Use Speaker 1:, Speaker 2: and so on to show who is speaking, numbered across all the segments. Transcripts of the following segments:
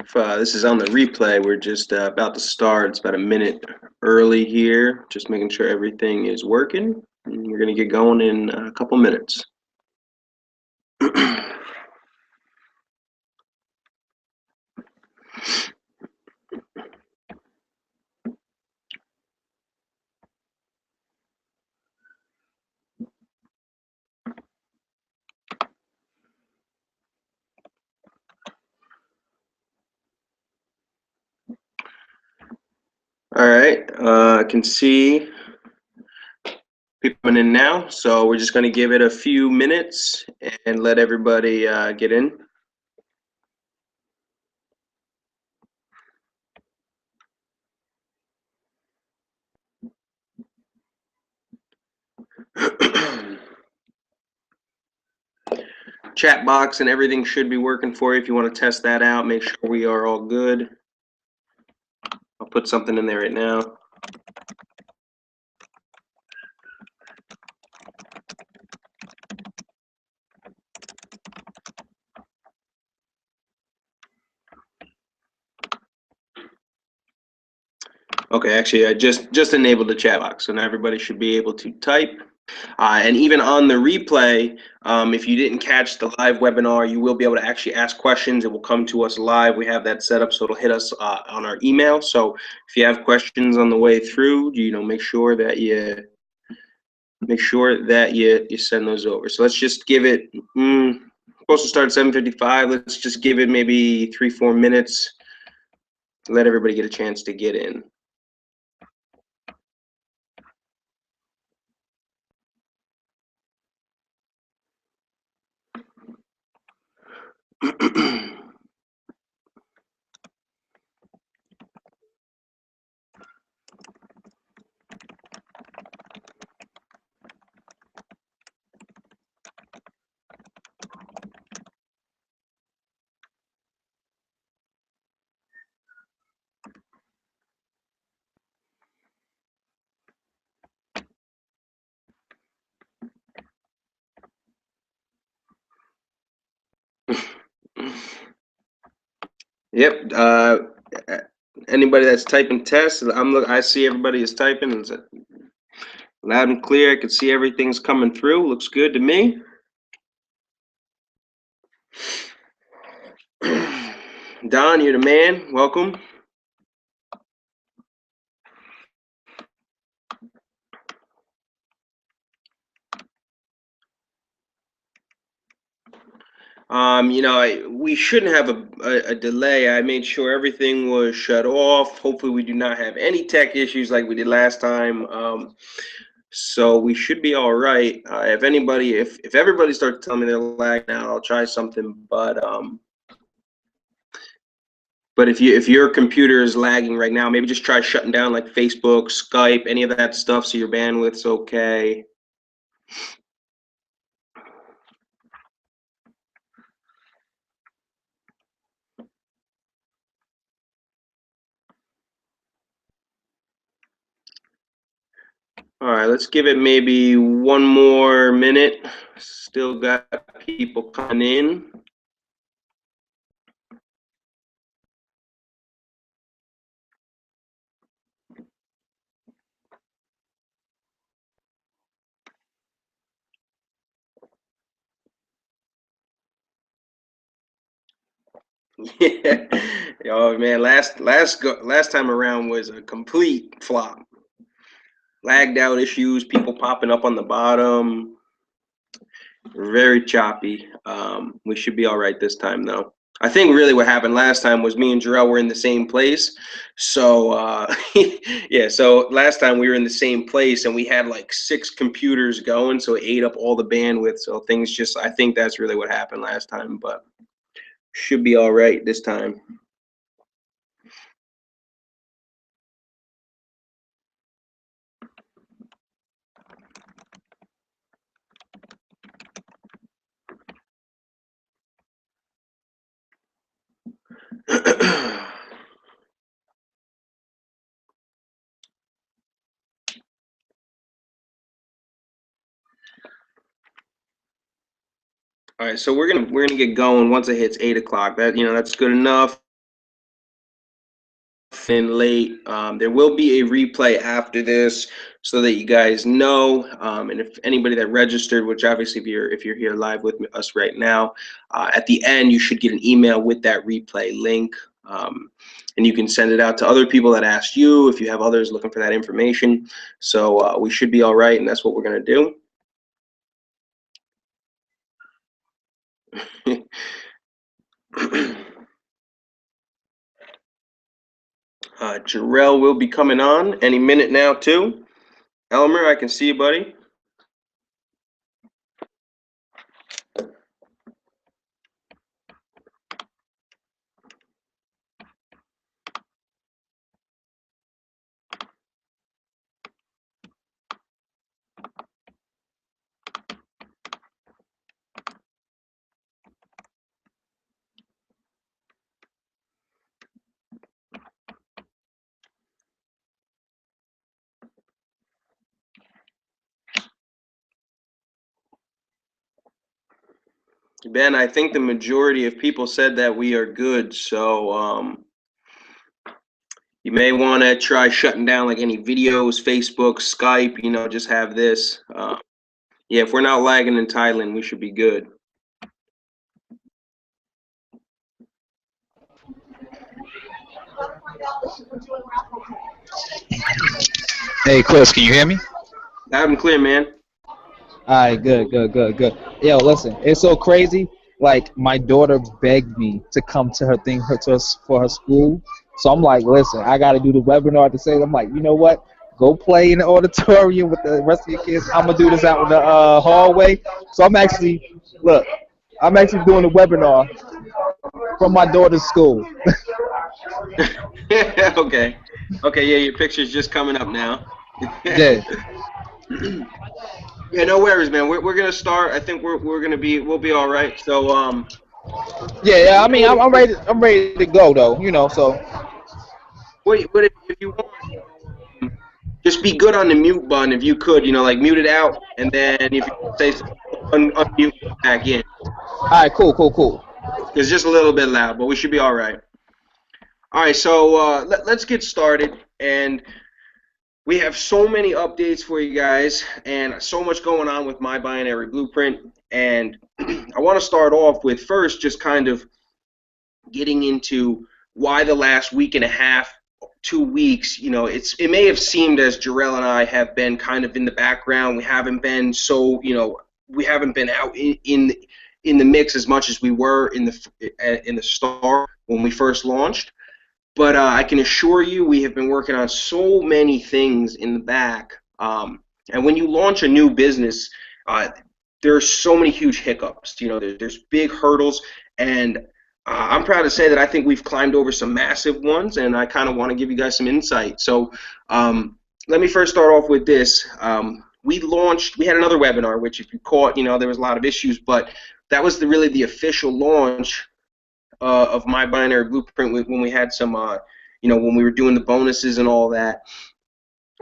Speaker 1: If this is on the replay, we're just about to start. It's about a minute early here, just making sure everything is working. And we're going to get going in a couple minutes. All right, I can see people coming in now, so we're just going to give it a few minutes and let everybody get in. Chat box and everything should be working for you. If you want to test that out, make sure we are all good. I'll put something in there right now. Okay, actually, I just enabled the chat box, so now everybody should be able to type. And even on the replay, if you didn't catch the live webinar, you will be able to actually ask questions. It will come to us live. We have that set up, so it'll hit us on our email. So if you have questions on the way through, make sure that you send those over. So let's just give it. Supposed to start at 7:55. Let's just give it maybe 3-4 minutes to let everybody get a chance to get in. Yep. Anybody that's typing test, I see everybody is typing. It's loud and clear. I can see everything's coming through. Looks good to me. Don, you're the man. Welcome. We shouldn't have a delay. I made sure everything was shut off. Hopefully, we do not have any tech issues like we did last time. So we should be all right. If everybody starts telling me they're lagging now, I'll try something. But if your computer is lagging right now, maybe just try shutting down like Facebook, Skype, any of that stuff, so your bandwidth's okay. All right, let's give it maybe one more minute. Still got people coming in. Yeah. Oh man, last time around was a complete flop. Lagged out issues, people popping up on the bottom. Very choppy. We should be all right this time though. I think really what happened last time was me and Jarrell were in the same place. So yeah, so last time we were in the same place and we had like 6 computers going, so it ate up all the bandwidth. So I think that's really what happened last time, but should be all right this time. All right, so we're gonna get going once it hits 8 o'clock. That's good enough. And late. There will be a replay after this, so that you guys know. And if anybody that registered, which obviously if you're here live with us right now, at the end you should get an email with that replay link, and you can send it out to other people that asked you if you have others looking for that information. So we should be all right, and that's what we're gonna do. Jarrell will be coming on any minute now too. Elmer, I can see you, buddy. Ben, I think the majority of people said that we are good, so you may want to try shutting down like any videos, Facebook, Skype, just have this. Yeah, if we're not lagging in Thailand, we should be good.
Speaker 2: Hey, Chris, can you hear me?
Speaker 1: Loud and clear, man.
Speaker 2: All right, good. Yo, listen, it's so crazy. Like, my daughter begged me to come to her thing for her school. So I'm like, listen, I got to do the webinar at the same. I'm like, you know what? Go play in the auditorium with the rest of your kids. I'm going to do this out in the hallway. So I'm actually doing the webinar from my daughter's school.
Speaker 1: Okay, yeah, your picture's just coming up now.
Speaker 2: Yeah.
Speaker 1: Yeah, no worries, man. We're gonna start. I think we'll be all right. So
Speaker 2: Yeah. I mean, I'm ready to go though. So.
Speaker 1: Wait, but if you want, just be good on the mute button if you could. Like mute it out, and then if you say something, unmute back in.
Speaker 2: All right, cool.
Speaker 1: It's just a little bit loud, but we should be all right. All right, so let's get started, and we have so many updates for you guys, and so much going on with My Binary Blueprint, and I want to start off with first just kind of getting into why the last week and a half, 2 weeks, it may have seemed as Jarrell and I have been kind of in the background. We haven't been we haven't been out in the mix as much as we were in the start when we first launched. But I can assure you we have been working on so many things in the back. And when you launch a new business, there's so many huge hiccups. There's big hurdles, and I'm proud to say that I think we've climbed over some massive ones, and I kind of want to give you guys some insight. So let me first start off with this. We had another webinar, which if you caught, there was a lot of issues, but that was really the official launch of My Binary Blueprint when we had some, when we were doing the bonuses and all that.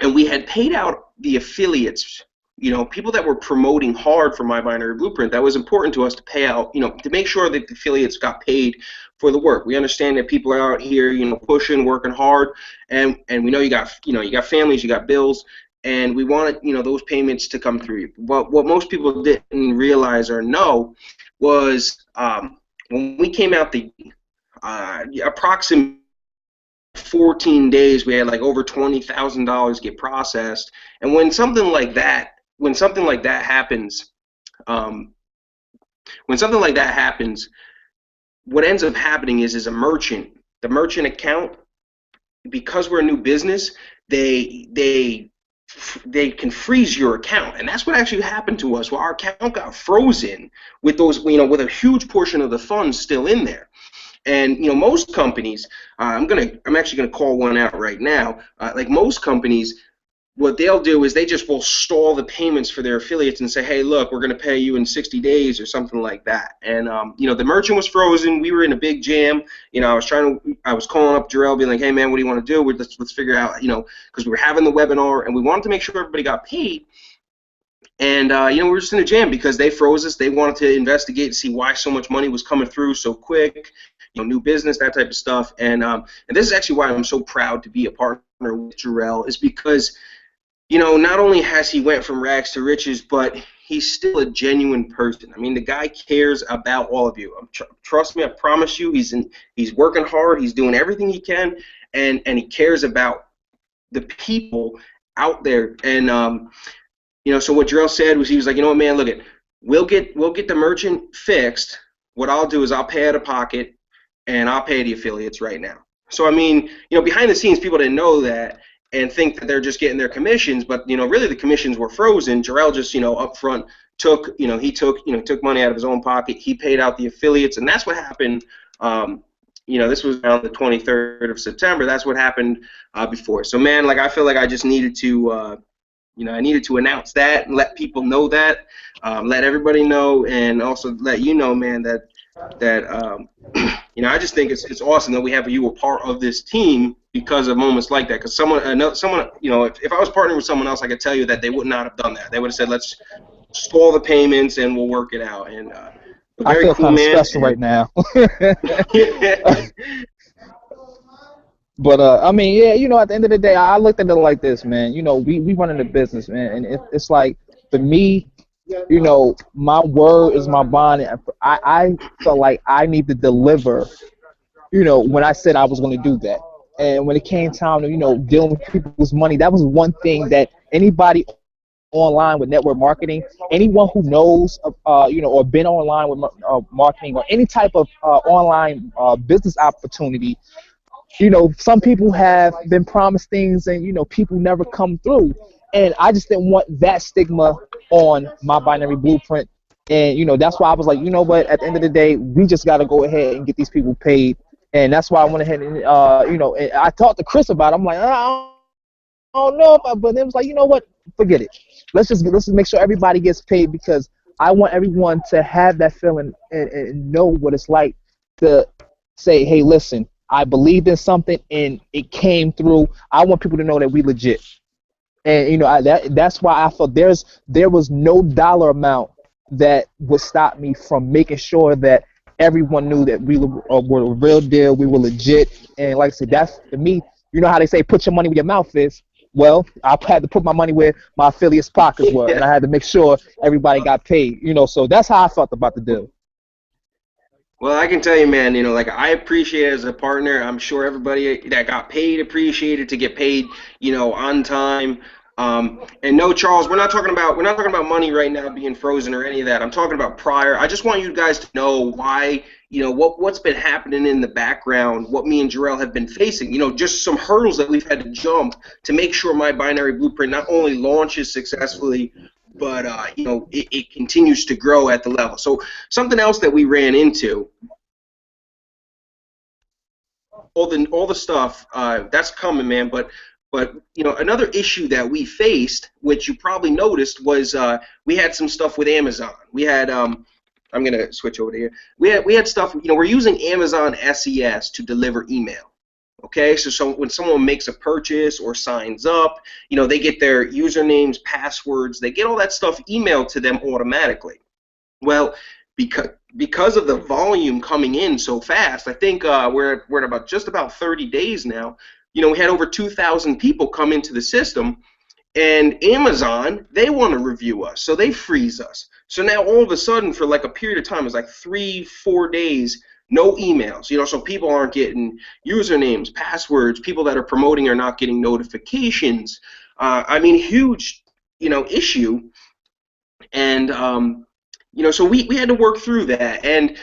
Speaker 1: And we had paid out the affiliates, people that were promoting hard for My Binary Blueprint. That was important to us to pay out, to make sure that the affiliates got paid for the work. We understand that people are out here, pushing, working hard, and we know you got families, you got bills, and we wanted, those payments to come through. But what most people didn't realize or know was when we came out the approximate 14 days, we had like over $20,000 get processed. And when something like that happens, what ends up happening is the merchant account, because we're a new business, they can freeze your account, and that's what actually happened to us. Well, our account got frozen with those, with a huge portion of the funds still in there. And most companies, I'm actually gonna call one out right now. Like most companies, what they'll do is they just will stall the payments for their affiliates and say, hey, look, we're going to pay you in 60 days or something like that. And, the merchant was frozen. We were in a big jam. I was calling up Jarrell, being like, hey, man, what do you want to do? Let's figure out, because we were having the webinar and we wanted to make sure everybody got paid. And you know, we were just in a jam because they froze us. They wanted to investigate to see why so much money was coming through so quick, you know, new business, that type of stuff. And this is actually why I'm so proud to be a partner with Jarrell, is because, you know, not only has he went from rags to riches, but he's still a genuine person. I mean, the guy cares about all of you. Trust me, I promise you, he's working hard. He's doing everything he can, and he cares about the people out there. And you know, so what Jarrell said was, he was like, you know what, man, look it, we'll get the merchant fixed. What I'll do is I'll pay out of pocket, and I'll pay the affiliates right now. So I mean, you know, behind the scenes, people didn't know that and think that they're just getting their commissions, but you know, really the commissions were frozen. Jarrell just, you know, up front took, you know, he took money out of his own pocket. He paid out the affiliates, and that's what happened. You know, this was around the 23rd of September. That's what happened before. So man, like, I feel like I just needed to. You know, I needed to announce that and let people know that, let everybody know, and also let you know, man, that you know, I just think it's awesome that we have you a part of this team because of moments like that. Because someone, you know, if I was partnering with someone else, I could tell you that they would not have done that. They would have said, let's stall the payments and we'll work it out. And
Speaker 2: I
Speaker 1: very
Speaker 2: feel
Speaker 1: cool,
Speaker 2: kind of
Speaker 1: man.
Speaker 2: special right now. But I mean, yeah, you know, at the end of the day, I looked at it like this, man. You know, we running a business, man, and it's like, for me, you know, my word is my bond. And I felt like I need to deliver, you know, when I said I was going to do that. And when it came time to, you know, dealing with people's money, that was one thing that anybody online with network marketing, anyone who knows, you know, or been online with marketing or any type of online business opportunity, you know, some people have been promised things and, you know, people never come through. And I just didn't want that stigma on my binary blueprint. And, you know, that's why I was like, you know what, at the end of the day, we just got to go ahead and get these people paid. And that's why I went ahead and, you know, and I talked to Chris about it. I'm like, I don't know if but it was like, you know what, forget it. Let's just make sure everybody gets paid, because I want everyone to have that feeling and know what it's like to say, hey, listen, I believed in something and it came through. I want people to know that we legit. And you know, that's why I felt there was no dollar amount that would stop me from making sure that everyone knew that we were a real deal, we were legit. And like I said, that's, to me, you know how they say put your money where your mouth is. Well, I had to put my money where my affiliates' pockets were, and I had to make sure everybody got paid. You know, so that's how I felt about the deal.
Speaker 1: Well, I can tell you, man, you know, like, I appreciate it as a partner. I'm sure everybody that got paid appreciated to get paid, you know, on time. And no, Charles, we're not talking about money right now being frozen or any of that. I'm talking about prior. I just want you guys to know why, you know, what's been happening in the background, what me and Jarrell have been facing, you know, just some hurdles that we've had to jump to make sure my binary blueprint not only launches successfully, but you know, it continues to grow at the level. So something else that we ran into, all the stuff that's coming, man. But you know, another issue that we faced, which you probably noticed, was we had some stuff with Amazon. We had I'm gonna switch over to here. We had stuff. You know, we're using Amazon SES to deliver email. Okay, so when someone makes a purchase or signs up, you know, they get their usernames, passwords, they get all that stuff emailed to them automatically. Well, because of the volume coming in so fast, I think we're at about just about 30 days now. You know, we had over 2,000 people come into the system, and Amazon, they want to review us, so they freeze us. So now all of a sudden, for like a period of time, it's like 3-4 days, no emails. You know, so people aren't getting usernames, passwords. People that are promoting are not getting notifications. I mean, huge, you know, issue. And you know, so we had to work through that. And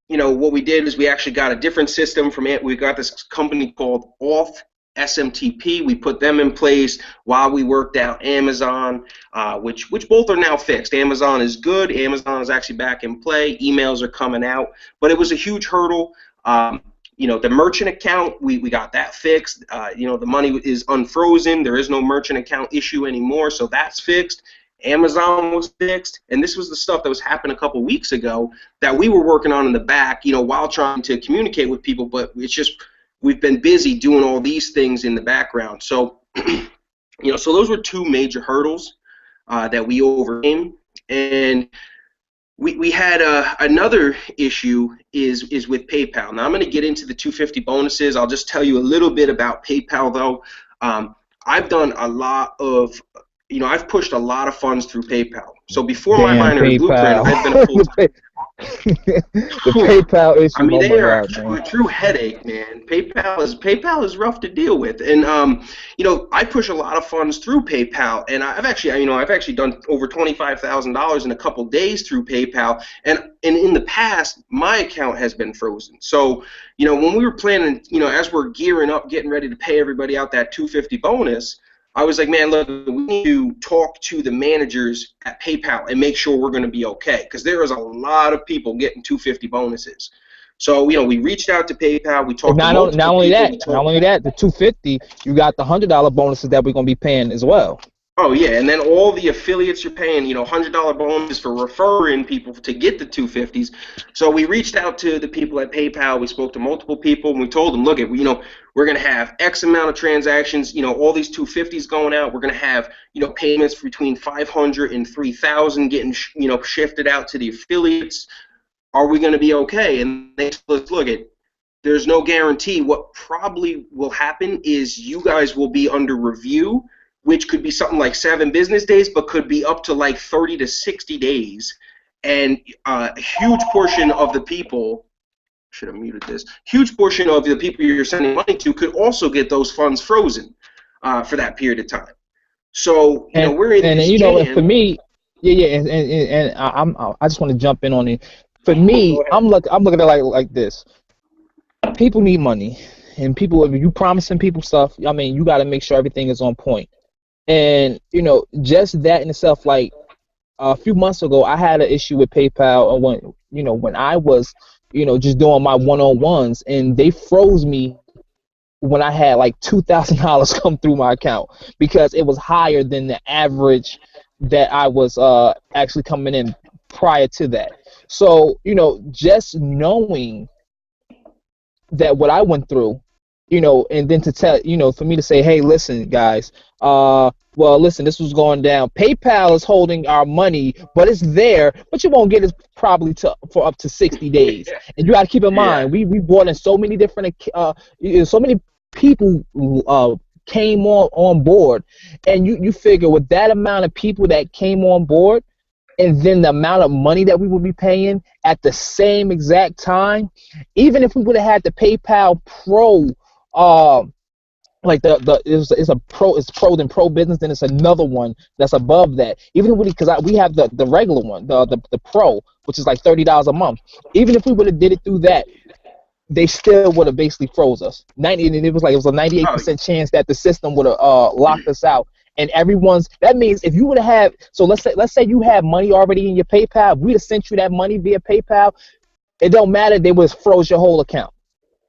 Speaker 1: you know, what we did is we actually got a different system from it. We got this company called Auth SMTP. We put them in place while we worked out Amazon, which both are now fixed. Amazon is good. Amazon is actually back in play. Emails are coming out, but it was a huge hurdle. You know, the merchant account, we got that fixed. You know, the money is unfrozen. There is no merchant account issue anymore, so that's fixed. Amazon was fixed, and this was the stuff that was happening a couple weeks ago that we were working on in the back, you know, while trying to communicate with people, but it's just, we've been busy doing all these things in the background. So, you know, so those were two major hurdles. that we overcame. And we had another issue is with PayPal. Now I'm going to get into the 250 bonuses. I'll just tell you a little bit about PayPal though. I've done a lot of, I've pushed a lot of funds through PayPal. So before my
Speaker 2: Damn
Speaker 1: binary blueprint,
Speaker 2: PayPal.
Speaker 1: I've been a full time.
Speaker 2: The PayPal
Speaker 1: I
Speaker 2: issue.
Speaker 1: mean,
Speaker 2: Oh
Speaker 1: they
Speaker 2: my
Speaker 1: are
Speaker 2: God,
Speaker 1: a
Speaker 2: man.
Speaker 1: true headache, man. PayPal is rough to deal with, and I push a lot of funds through PayPal, and I've actually done over $25,000 in a couple days through PayPal, and in the past, my account has been frozen. So, when we were planning, as we're gearing up, getting ready to pay everybody out that 250 bonus, I was like, man, look, we need to talk to the managers at PayPal and make sure we're going to be okay, because there is a lot of people getting 250 bonuses. So, we reached out to PayPal. We
Speaker 2: And
Speaker 1: talked to multiple people. We
Speaker 2: not
Speaker 1: told,
Speaker 2: only that, the 250, you got the $100 bonuses that we're gonna be paying as well.
Speaker 1: oh yeah, and then all the affiliates you're paying, $100 bonuses for referring people to get the 250s. So we reached out to the people at PayPal. We spoke to multiple people, and we told them, look, we're going to have X amount of transactions. All these 250s going out. We're going to have payments between 500 and 3,000 getting shifted out to the affiliates. Are we going to be okay? And they told us, look, there's no guarantee. What probably will happen is you guys will be under review, which could be something like 7 business days, but could be up to like 30 to 60 days. And a huge portion of the people, should have muted this, huge portion of the people you're sending money to could also get those funds frozen for that period of time. So, we're in this
Speaker 2: And for
Speaker 1: jam.
Speaker 2: me, yeah, and I just want to jump in on it. For me,
Speaker 1: Go ahead.
Speaker 2: I'm looking at it like this. People need money, and people, if you promising people stuff, I mean, you got to make sure everything is on point. And just that in itself, like a few months ago, I had an issue with PayPal when I was just doing my one-on-ones, and they froze me when I had like $2,000 come through my account because it was higher than the average that I was actually coming in prior to that. So just knowing that what I went through, and then to tell, for me to say, hey, listen, guys, well, listen, this was going down. PayPal is holding our money, but it's there, but you won't get it probably for up to 60 days. And you got to keep in
Speaker 1: Yeah.
Speaker 2: mind, we brought in so many different, so many people came on board, and you figure with that amount of people that came on board, and then the amount of money that we would be paying at the same exact time, even if we would have had the PayPal Pro, like it's pro then pro business, then it's another one that's above that. Even if because we have the regular one, the Pro, which is like $30 a month. Even if we would have did it through that, they still would have basically froze us. And it was a
Speaker 1: Oh,
Speaker 2: 98% chance that the system would have locked us out. And that means if you would have so let's say you have money already in your PayPal, if we'd have sent you that money via PayPal, it don't matter, they would froze your whole account.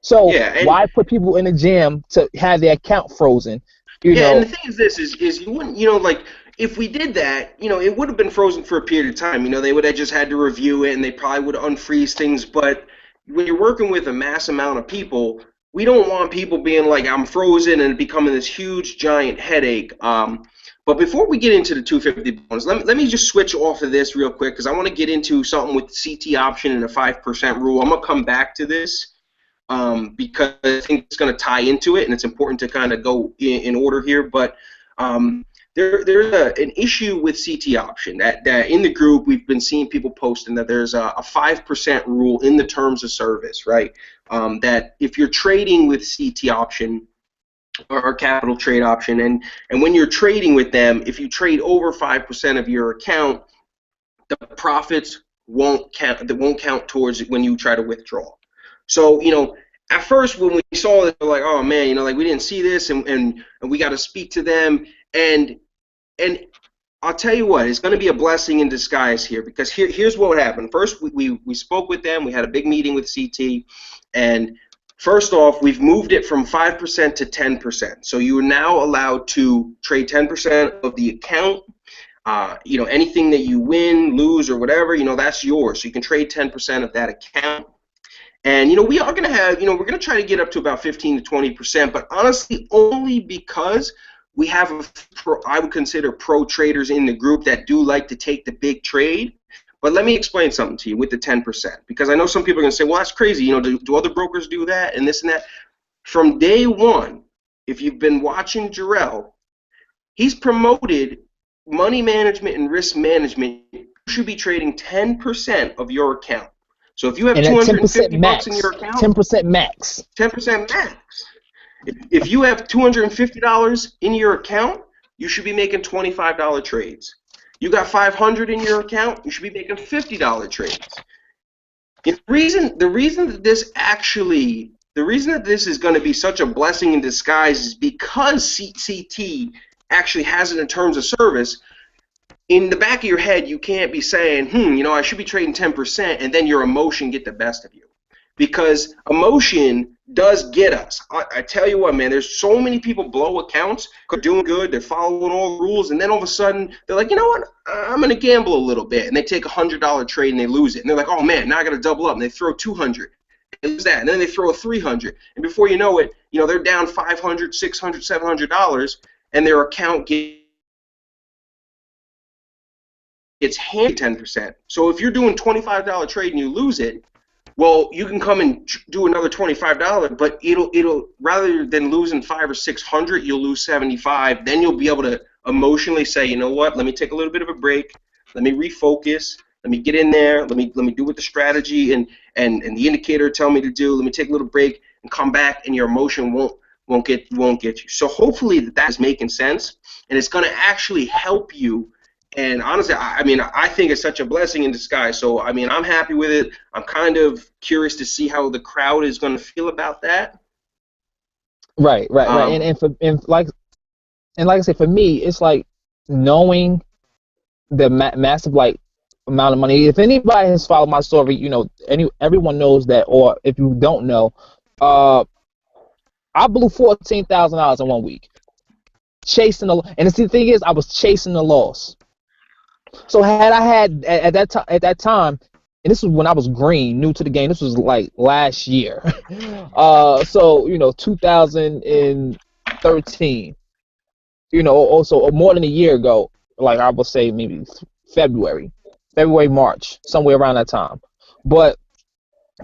Speaker 2: So
Speaker 1: yeah, and
Speaker 2: why put people in the gym to have their account frozen?
Speaker 1: yeah, and the thing is this is you wouldn't, like if we did that, it would have been frozen for a period of time. They would have just had to review it, and they probably would unfreeze things. But when you're working with a mass amount of people, we don't want people being like, I'm frozen, and becoming this huge giant headache. But before we get into the 250 bonus, let me just switch off of this real quick because I want to get into something with CT option and the 5% rule. I'm gonna come back to this. Because I think it's going to tie into it, and it's important to kind of go in order here. But there's an issue with CT option that in the group we've been seeing people posting that there's a 5% rule in the terms of service, right? That if you're trading with CT option or capital trade option, and when you're trading with them, if you trade over 5% of your account, the profits won't count. That won't count towards it when you try to withdraw. So, at first when we saw it, we're like, oh man, like we didn't see this, and we got to speak to them, and I'll tell you what, it's going to be a blessing in disguise here, because here's what happened. First, we spoke with them. We had a big meeting with CT, and first off, we've moved it from 5% to 10%. So you are now allowed to trade 10% of the account. Anything that you win, lose, or whatever, that's yours. So you can trade 10% of that account. And, we are going to have, we're going to try to get up to about 15 to 20%, but honestly, only because we have I would consider pro traders in the group that do like to take the big trade. But let me explain something to you with the 10%, because I know some people are going to say, well, that's crazy. You know, do other brokers do that and this and that? From day one, if you've been watching Jarrell, he's promoted money management and risk management. You should be trading 10% of your account. So if you have
Speaker 2: And at
Speaker 1: 250 bucks in
Speaker 2: max,
Speaker 1: your account,
Speaker 2: 10% max.
Speaker 1: 10% max. If you have $250 in your account, you should be making $25 trades. You got $500 in your account, you should be making $50 trades. The reason that this is going to be such a blessing in disguise is because CT actually has it in terms of service. In the back of your head, you can't be saying, you know, I should be trading 10%, and then your emotion get the best of you. Because emotion does get us. I tell you what, man, there's so many people blow accounts, they're doing good, they're following all the rules, and then all of a sudden, they're like, you know what, I'm going to gamble a little bit, and they take a $100 trade and they lose it. And they're like, oh, man, now I got to double up, and they throw $200. They lose that, and then they throw a $300. And before you know it, you know, they're down $500, $600, $700, and their account gets handed 10%. So if you're doing $25 trade and you lose it, well, you can come and do another $25, but it'll rather than losing $500 or $600, you'll lose $75. Then you'll be able to emotionally say, you know what? Let me take a little bit of a break. Let me refocus. Let me get in there. Let me do what the strategy and the indicator tell me to do. Let me take a little break and come back, and your emotion won't get you. So hopefully that is making sense, and it's going to actually help you. And honestly, I mean, I think it's such a blessing in disguise. So, I mean, I'm happy with it. I'm kind of curious to see how the crowd is going to feel about that.
Speaker 2: Right. And like I said, for me, it's like knowing the massive amount of money. If anybody has followed my story, you know, everyone knows that. Or if you don't know, I blew $14,000 in 1 week, chasing and the thing is, I was chasing the loss. So had I had at that time, and this was when I was green, new to the game. This was like last year. So you know, 2013. You know, also more than a year ago. Like I would say, maybe February, March, somewhere around that time. But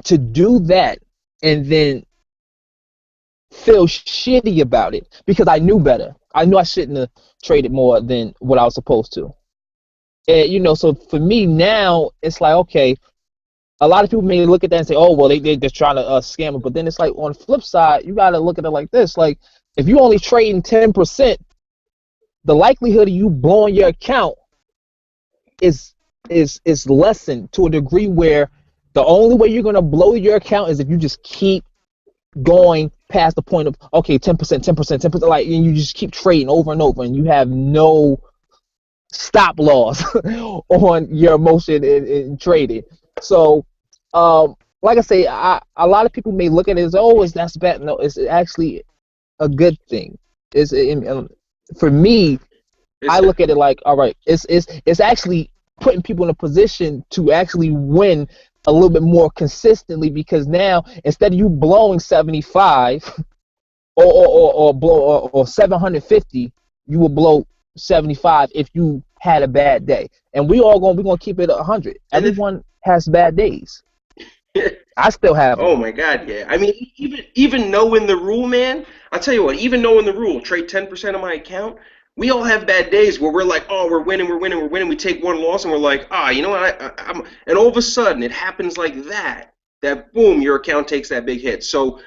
Speaker 2: to do that and then feel shitty about it because I knew better. I knew I shouldn't have traded more than what I was supposed to. And, you know, so for me now, it's like, okay, a lot of people may look at that and say, oh, well, they're just trying to scam it. But then it's like, on the flip side, you got to look at it like this. Like, if you only trading 10%, the likelihood of you blowing your account is lessened to a degree where the only way you're going to blow your account is if you just keep going past the point of, okay, 10%, 10%, like, and you just keep trading over and over, and you have no stop loss on your emotion in trading. So, like I say, a lot of people may look at it as, oh, that's bad. No, it's actually a good thing. For me, I look at it like, all right, it's actually putting people in a position to actually win a little bit more consistently, because now instead of you blowing 75 or 750, you will blow 75 if you had a bad day. And we're gonna keep it 100. Everyone has bad days. I still have them.
Speaker 1: Oh my God, yeah. I mean, even knowing the rule, man. I'll tell you what. Even knowing the rule, trade 10% of my account. We all have bad days where we're like, oh, we're winning. We take one loss and we're like, you know what? I'm. And all of a sudden, it happens like that. That boom, your account takes that big hit. So,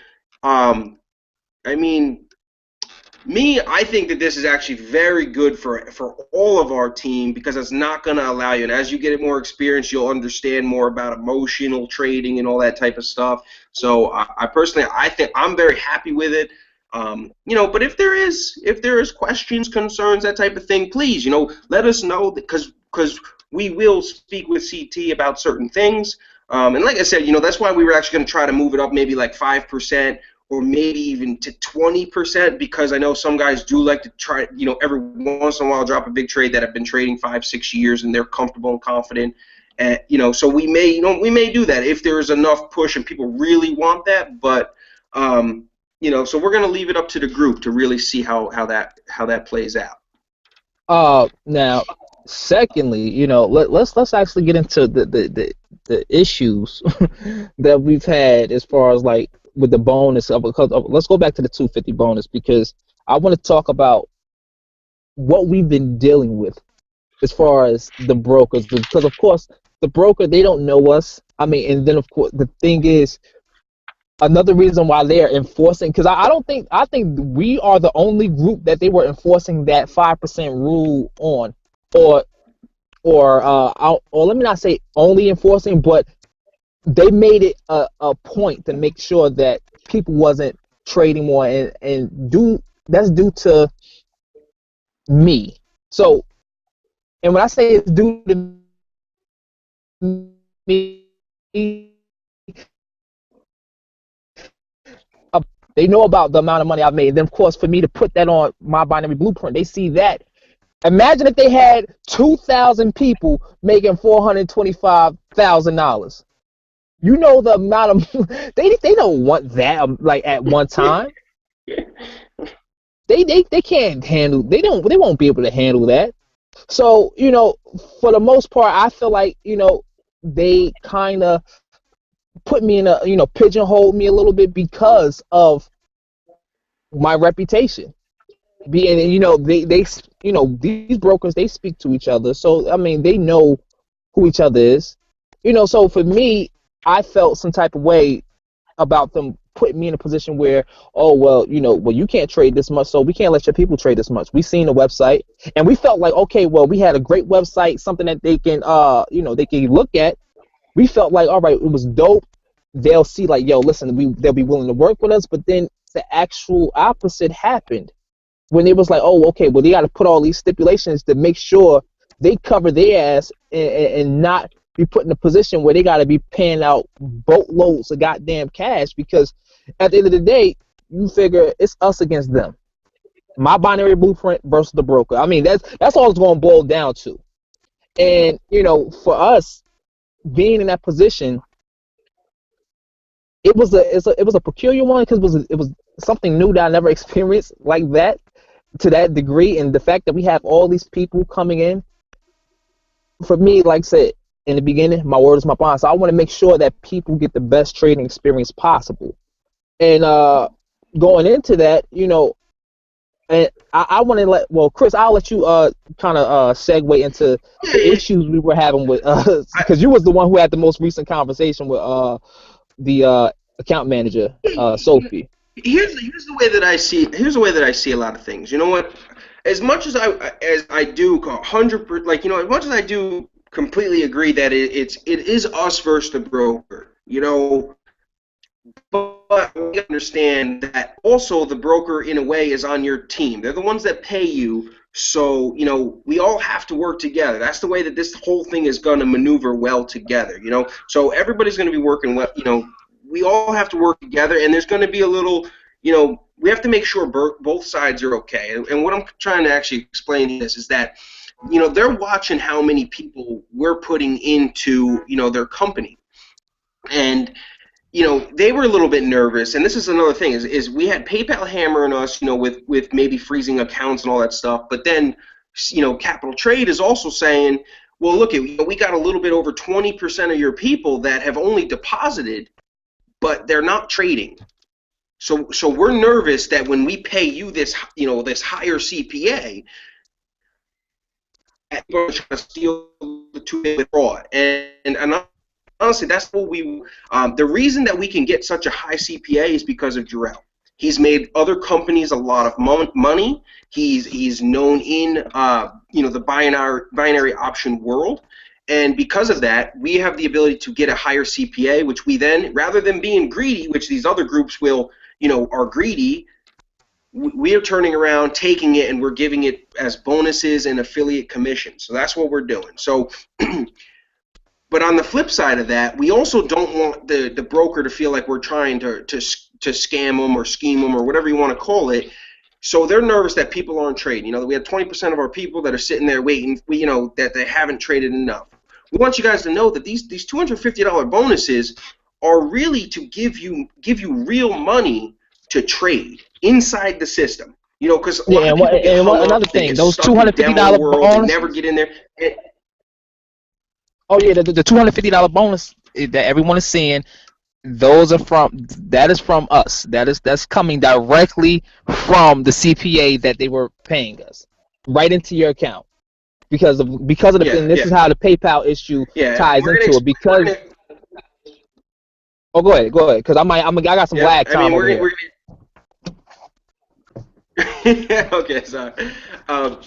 Speaker 1: I mean, I think that this is actually very good for all of our team, because it's not going to allow you. And as you get more experience, you'll understand more about emotional trading and all that type of stuff. So I personally, I think I'm very happy with it. You know, but if there is questions, concerns, that type of thing, please, you know, let us know, because we will speak with CT about certain things. And like I said, you know, that's why we were actually going to try to move it up maybe like 5%. Or maybe even to 20%, because I know some guys do like to try, you know, every once in a while drop a big trade that have been trading 5-6 years and they're comfortable and confident. And, you know, so we may do that if there is enough push and people really want that. But So we're gonna leave it up to the group to really see how that plays out.
Speaker 2: Now, secondly, let's actually get into the issues that we've had as far as like with the bonus of because let's go back to the 250 bonus because I want to talk about what we've been dealing with as far as the brokers because of course the broker they don't know us. I mean, and then of course the thing is another reason why they are enforcing because I don't think I think we are the only group that they were enforcing that 5% rule on or or let me not say only enforcing but they made it a point to make sure that people wasn't trading more and that's due to me. So and when I say it's due to me, they know about the amount of money I've made. Then, of course, for me to put that on my binary blueprint, they see that. Imagine if they had 2,000 people making $425,000. You know the amount of they don't want that like at one time. They can't handle they won't be able to handle that. So for the most part, I feel like they kind of put me in a pigeonhole me a little bit because of my reputation being they these brokers they speak to each other so I mean they know who each other is so for me I felt some type of way about them putting me in a position where oh well well you can't trade this much so we can't let your people trade this much. We seen the website and we felt like okay well we had a great website something that they can they can look at. We felt like all right it was dope. They'll see like yo listen they'll be willing to work with us but then the actual opposite happened when it was like, oh, okay, well, they got to put all these stipulations to make sure they cover their ass and not be put in a position where they got to be paying out boatloads of goddamn cash because at the end of the day, you figure it's us against them. My binary blueprint versus the broker. I mean, that's all it's going to boil down to. And, for us being in that position, it was a peculiar one because it was something new that I never experienced like that. To that degree, and the fact that we have all these people coming in, for me, like I said in the beginning, my word is my bond. So I want to make sure that people get the best trading experience possible. And going into that, and I want to Chris, I'll let you kind of segue into the issues we were having with because you was the one who had the most recent conversation with the account manager, Sophie.
Speaker 1: Here's the way that I see a lot of things. You know what? As much as I do 100%, like as much as I do completely agree that it is us versus the broker. But we understand that also the broker in a way is on your team. They're the ones that pay you. So we all have to work together. That's the way that this whole thing is going to maneuver well together. So everybody's going to be working well. We all have to work together, and there's going to be a little, we have to make sure both sides are okay. And what I'm trying to actually explain is that, they're watching how many people we're putting into, their company. And, they were a little bit nervous. And this is another thing, is we had PayPal hammering us, with maybe freezing accounts and all that stuff. But then, Capital Trade is also saying, well, look, we got a little bit over 20% of your people that have only deposited, but they're not trading. So we're nervous that when we pay you this, this higher CPA, we're going to try to steal the two-day withdrawal. And honestly, that's what the reason that we can get such a high CPA is because of Jarrell. He's made other companies a lot of money. He's known in the binary option world. And because of that, we have the ability to get a higher CPA, which we then, rather than being greedy, which these other groups will, are greedy, we are turning around, taking it, and we're giving it as bonuses and affiliate commissions. So that's what we're doing. So, but on the flip side of that, we also don't want the broker to feel like we're trying to scam them or scheme them or whatever you want to call it. So they're nervous that people aren't trading. We have 20% of our people that are sitting there waiting, that they haven't traded enough. We want you guys to know that these $250 bonuses are really to give you real money to trade inside the system. You know, because a lot
Speaker 2: Yeah,
Speaker 1: of people get hung
Speaker 2: another
Speaker 1: up, they
Speaker 2: thing,
Speaker 1: get
Speaker 2: those
Speaker 1: stuck in demo
Speaker 2: $250
Speaker 1: world, they never
Speaker 2: bonuses.
Speaker 1: get in there.
Speaker 2: Oh yeah, the $250 bonus that everyone is seeing. That is from us. That's coming directly from the CPA that they were paying us, right into your account because of the,
Speaker 1: Yeah,
Speaker 2: and this
Speaker 1: yeah,
Speaker 2: is how the PayPal issue
Speaker 1: yeah.
Speaker 2: ties into it.
Speaker 1: We're
Speaker 2: Because
Speaker 1: gonna,
Speaker 2: oh, go ahead, because I got some
Speaker 1: yeah.
Speaker 2: lag
Speaker 1: I mean,
Speaker 2: time over here.
Speaker 1: we're gonna. Okay, sorry. Um,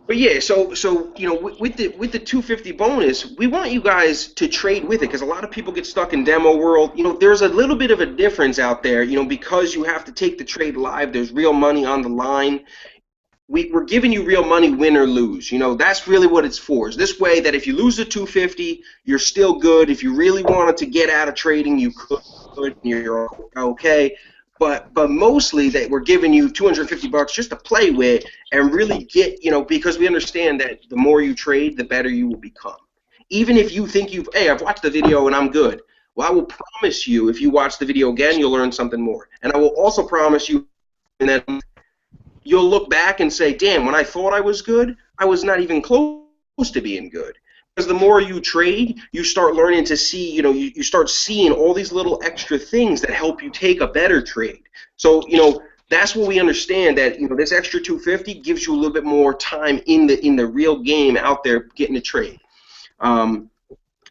Speaker 1: But yeah, so you know, with the 250 bonus, we want you guys to trade with it because a lot of people get stuck in demo world. You know, there's a little bit of a difference out there. You know, because you have to take the trade live. There's real money on the line. We're giving you real money, win or lose. You know, that's really what it's for. Is this way that if you lose the 250, you're still good. If you really wanted to get out of trading, you could. You're okay. But mostly that we're giving you $250 just to play with and really get, you know, because we understand that the more you trade, the better you will become. Even if you think hey, I've watched the video and I'm good. Well, I will promise you, if you watch the video again, you'll learn something more. And I will also promise you that you'll look back and say, damn, when I thought I was good, I was not even close to being good. Because the more you trade, you start learning to see, you know, you start seeing all these little extra things that help you take a better trade. So, you know, that's what we understand, that, you know, this extra 250 gives you a little bit more time in the real game out there getting a trade. So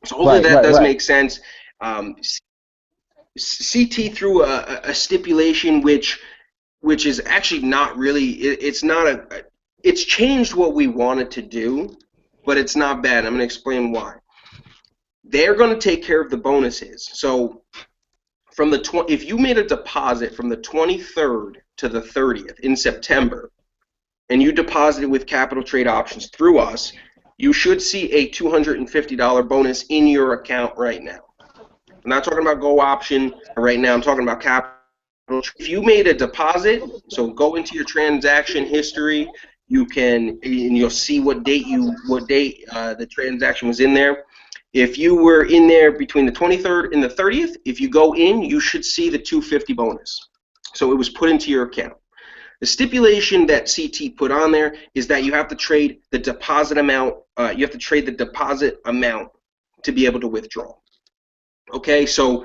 Speaker 1: hopefully that does
Speaker 2: Right.
Speaker 1: make sense. CT threw a stipulation which is actually not really, it's changed what we wanted to do, but it's not bad. I'm going to explain why. They're going to take care of the bonuses. So from if you made a deposit from the 23rd to the 30th in September, and you deposited with Capital Trade Options through us, you should see a $250 bonus in your account right now. I'm not talking about Go Option right now. I'm talking about Capital. If you made a deposit, so go into your transaction history, and you'll see what date the transaction was in there. If you were in there between the 23rd and the 30th, if you go in, you should see the 250 bonus. So it was put into your account. The stipulation that CT put on there is that you have to trade the deposit amount. You have to trade the deposit amount to be able to withdraw. Okay, so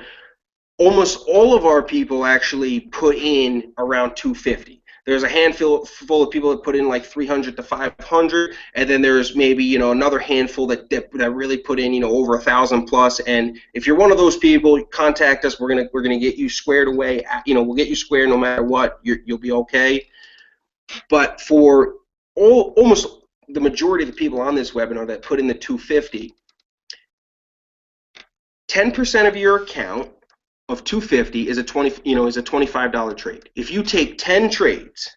Speaker 1: almost all of our people actually put in around 250. There's a handful of people that put in like 300 to 500, and then there's maybe, you know, another handful that really put in, you know, over 1,000 plus. And if you're one of those people, contact us. We're gonna get you squared away. You know, we'll get you squared no matter what. You'll be okay. But for almost the majority of the people on this webinar that put in the 250, 10% of your account of 250 is a $25 trade. If you take 10 trades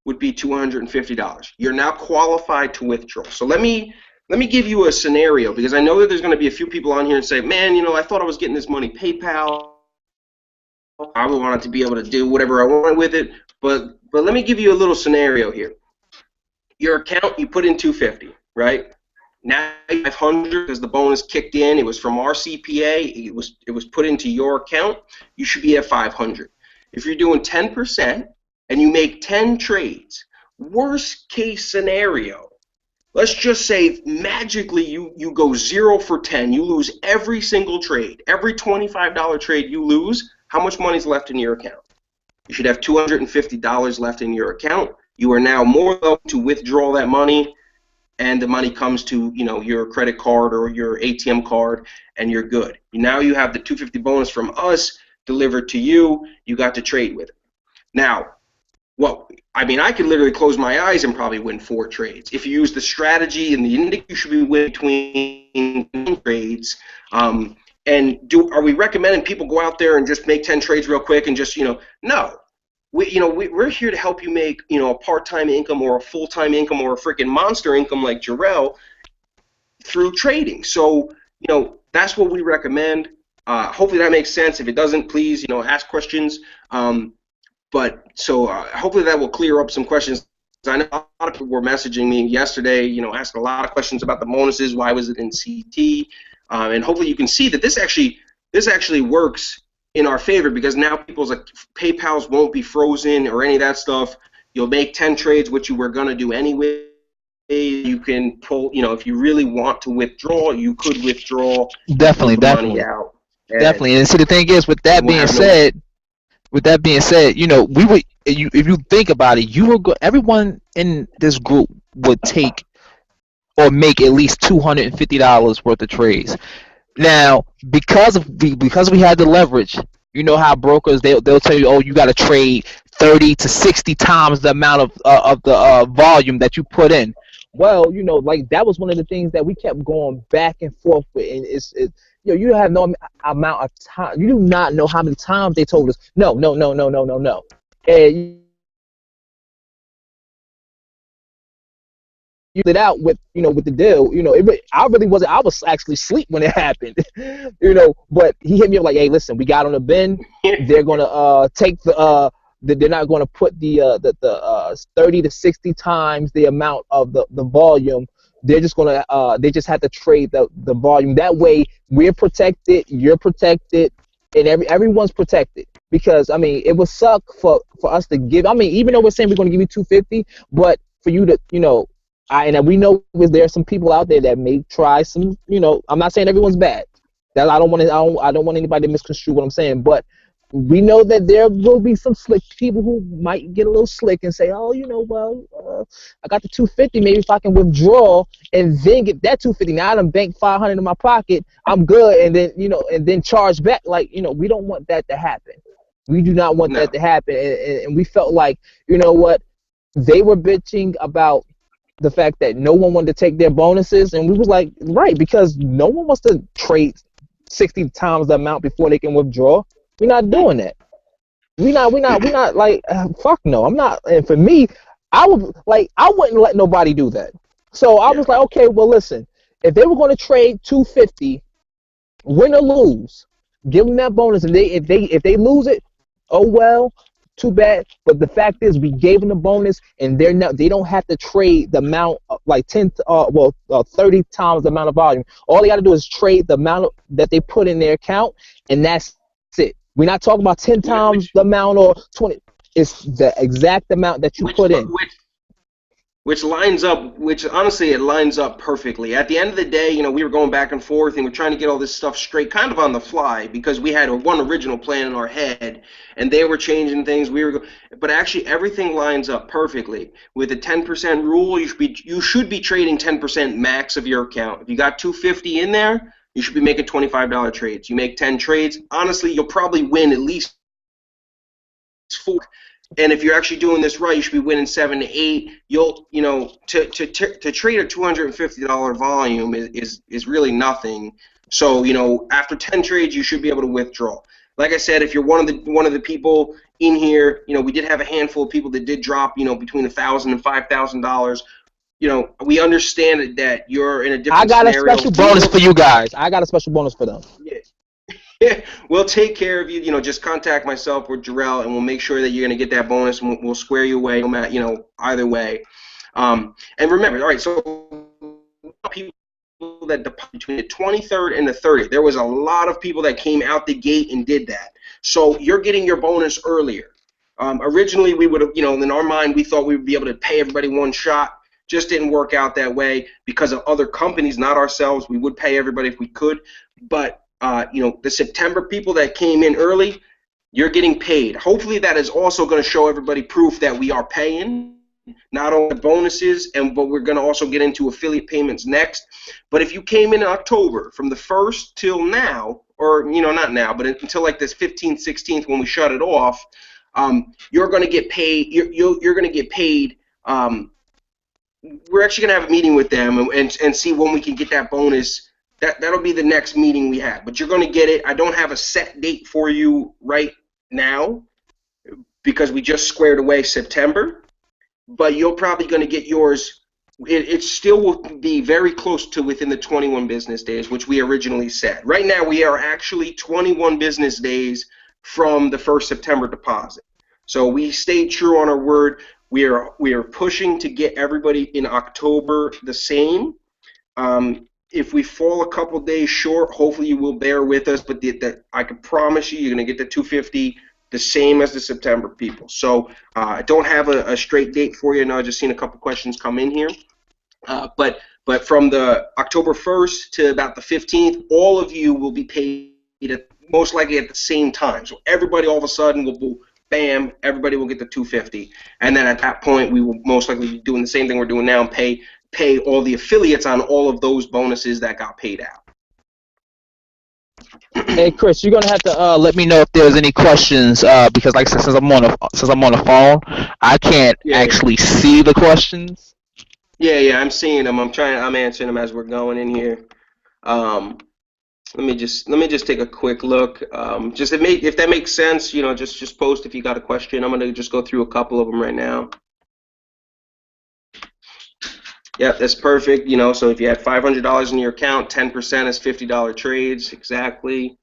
Speaker 1: would be $250. You're now qualified to withdraw. So let me give you a scenario, because I know that there's going to be a few people on here and say, man, you know, I thought I was getting this money PayPal. I wanted to be able to do whatever I wanted with it, but let me give you a little scenario here. Your account, you put in 250, right? Now 500 because the bonus kicked in. It was from our CPA. It was put into your account. You should be at 500. If you're doing 10% and you make 10 trades, worst case scenario, let's just say magically you go 0 for 10. You lose every single trade. Every $25 trade you lose, how much money is left in your account? You should have $250 left in your account. You are now more than welcome to withdraw that money, and the money comes to, you know, your credit card or your ATM card, and you're good. Now you have the 250 bonus from us delivered to you. You got to trade with it. Now, I mean, I could literally close my eyes and probably win 4 trades. If you use the strategy and the index, you should be winning between trades. Are we recommending people go out there and just make 10 trades real quick and just, you know, no. We're here to help you make, you know, a part-time income or a full-time income or a freaking monster income like Jarrell through trading. So, you know, that's what we recommend. Hopefully that makes sense. If it doesn't, please, you know, ask questions. Hopefully that will clear up some questions. I know a lot of people were messaging me yesterday, you know, asking a lot of questions about the bonuses. Why was it in CT? And hopefully you can see that this actually works in our favor because now people's like PayPal's won't be frozen or any of that stuff. You'll make 10 trades, which you were gonna do anyway. You can pull, if you really want to withdraw, you could withdraw and pull
Speaker 2: Definitely,
Speaker 1: the money
Speaker 2: definitely,
Speaker 1: out, and
Speaker 2: definitely. And see, the thing is,
Speaker 1: you won't have no.
Speaker 2: with that being said, we would, if you think about it, you would go, everyone in this group would take or make at least $250 worth of trades. Now, because we had the leverage, you know how brokers they'll tell you, oh, you got to trade 30 to 60 times the amount of the volume that you put in. Well, like that was one of the things that we kept going back and forth with, and you have no amount of time. You do not know how many times they told us no, no, no, no, no, no, no, and it out with the deal. I really wasn't. I was actually asleep when it happened. But he hit me up like, hey, listen, we got on the bend. They're gonna take they're not gonna put the 30 to 60 times the amount of the volume. They're just gonna they just have to trade the volume. That way we're protected, you're protected, and everyone's protected. Because I mean, it would suck for us to give. I mean, even though we're saying we're gonna give you 250, but for you to and we know there's some people out there that may try some. I'm not saying everyone's bad. That I don't want anybody to misconstrue what I'm saying, but we know that there will be some slick people who might get a little slick and say, oh, I got the 250. Maybe if I can withdraw and then get that 250, now I done bank 500 in my pocket, I'm good, and then and then charge back. Like we don't want that to happen. We do not want that to happen, and we felt like what they were bitching about the fact that no one wanted to take their bonuses, and we was like, right, because no one wants to trade 60 times the amount before they can withdraw. We're not doing that. We're not like fuck no. I'm not. And for me, I wouldn't let nobody do that. So I was like, okay, well listen, if they were going to trade 250, win or lose, give them that bonus, and if they lose it, oh well. Too bad, but the fact is, we gave them the bonus, and they don't have to trade the amount like 30 times the amount of volume. All they got to do is trade the amount that they put in their account, and that's it. We're not talking about 10 times the amount or 20. It's the exact amount that you put in.
Speaker 1: Which lines up, which honestly it lines up perfectly. At the end of the day, we were going back and forth and we're trying to get all this stuff straight kind of on the fly because we had one original plan in our head and they were changing things. But actually everything lines up perfectly. With the 10% rule, you should be trading 10% max of your account. If you got 250 in there, you should be making $25 trades. You make 10 trades, honestly, you'll probably win at least 4. And if you're actually doing this right, you should be winning 7 to 8. To trade a $250 volume is really nothing. So after 10 trades, you should be able to withdraw. Like I said, if you're one of the people in here, we did have a handful of people that did drop, between $1,000 and $5,000. We understand that you're in a different scenario.
Speaker 2: I got a special bonus for you guys. I got a special bonus for them.
Speaker 1: Yeah. Yeah, we'll take care of you. Just contact myself or Jarrell, and we'll make sure that you're going to get that bonus, and we'll square you away, no matter, either way. And remember, all right, so people that between the 23rd and the 30th, there was a lot of people that came out the gate and did that. So you're getting your bonus earlier. Originally, we would have, in our mind, we thought we would be able to pay everybody one shot. Just didn't work out that way because of other companies, not ourselves. We would pay everybody if we could, but the September people that came in early, you're getting paid. Hopefully that is also going to show everybody proof that we are paying, not only the bonuses, but we're going to also get into affiliate payments next. But if you came in October from the 1st till now, or not now, but until like this 15th, 16th when we shut it off, you're going to get paid. You're going to get paid. We're actually going to have a meeting with them and see when we can get that bonus. That'll be the next meeting we have, but you're going to get it. I don't have a set date for you right now because we just squared away September, but you're probably going to get yours. It still will be very close to within the 21 business days, which we originally said. Right now, we are actually 21 business days from the first September deposit. So we stayed true on our word. We are pushing to get everybody in October the same. if we fall a couple days short, hopefully you will bear with us. But I can promise you, you're going to get the 250 the same as the September people. So I don't have a straight date for you. Now I've just seen a couple questions come in here. But from the October 1st to about the 15th, all of you will be paid most likely at the same time. So everybody all of a sudden will bam, everybody will get the 250. And then at that point, we will most likely be doing the same thing we're doing now and pay all the affiliates on all of those bonuses that got paid out.
Speaker 2: Hey Chris, you're gonna have to let me know if there's any questions because, like I said, since I'm on the phone, I can't actually see the questions.
Speaker 1: Yeah, I'm seeing them. I'm answering them as we're going in here. Let me just take a quick look. Just if that makes sense, just post if you got a question. I'm gonna just go through a couple of them right now. Yep, that's perfect. So if you had $500 in your account, 10% is $50 trades, exactly.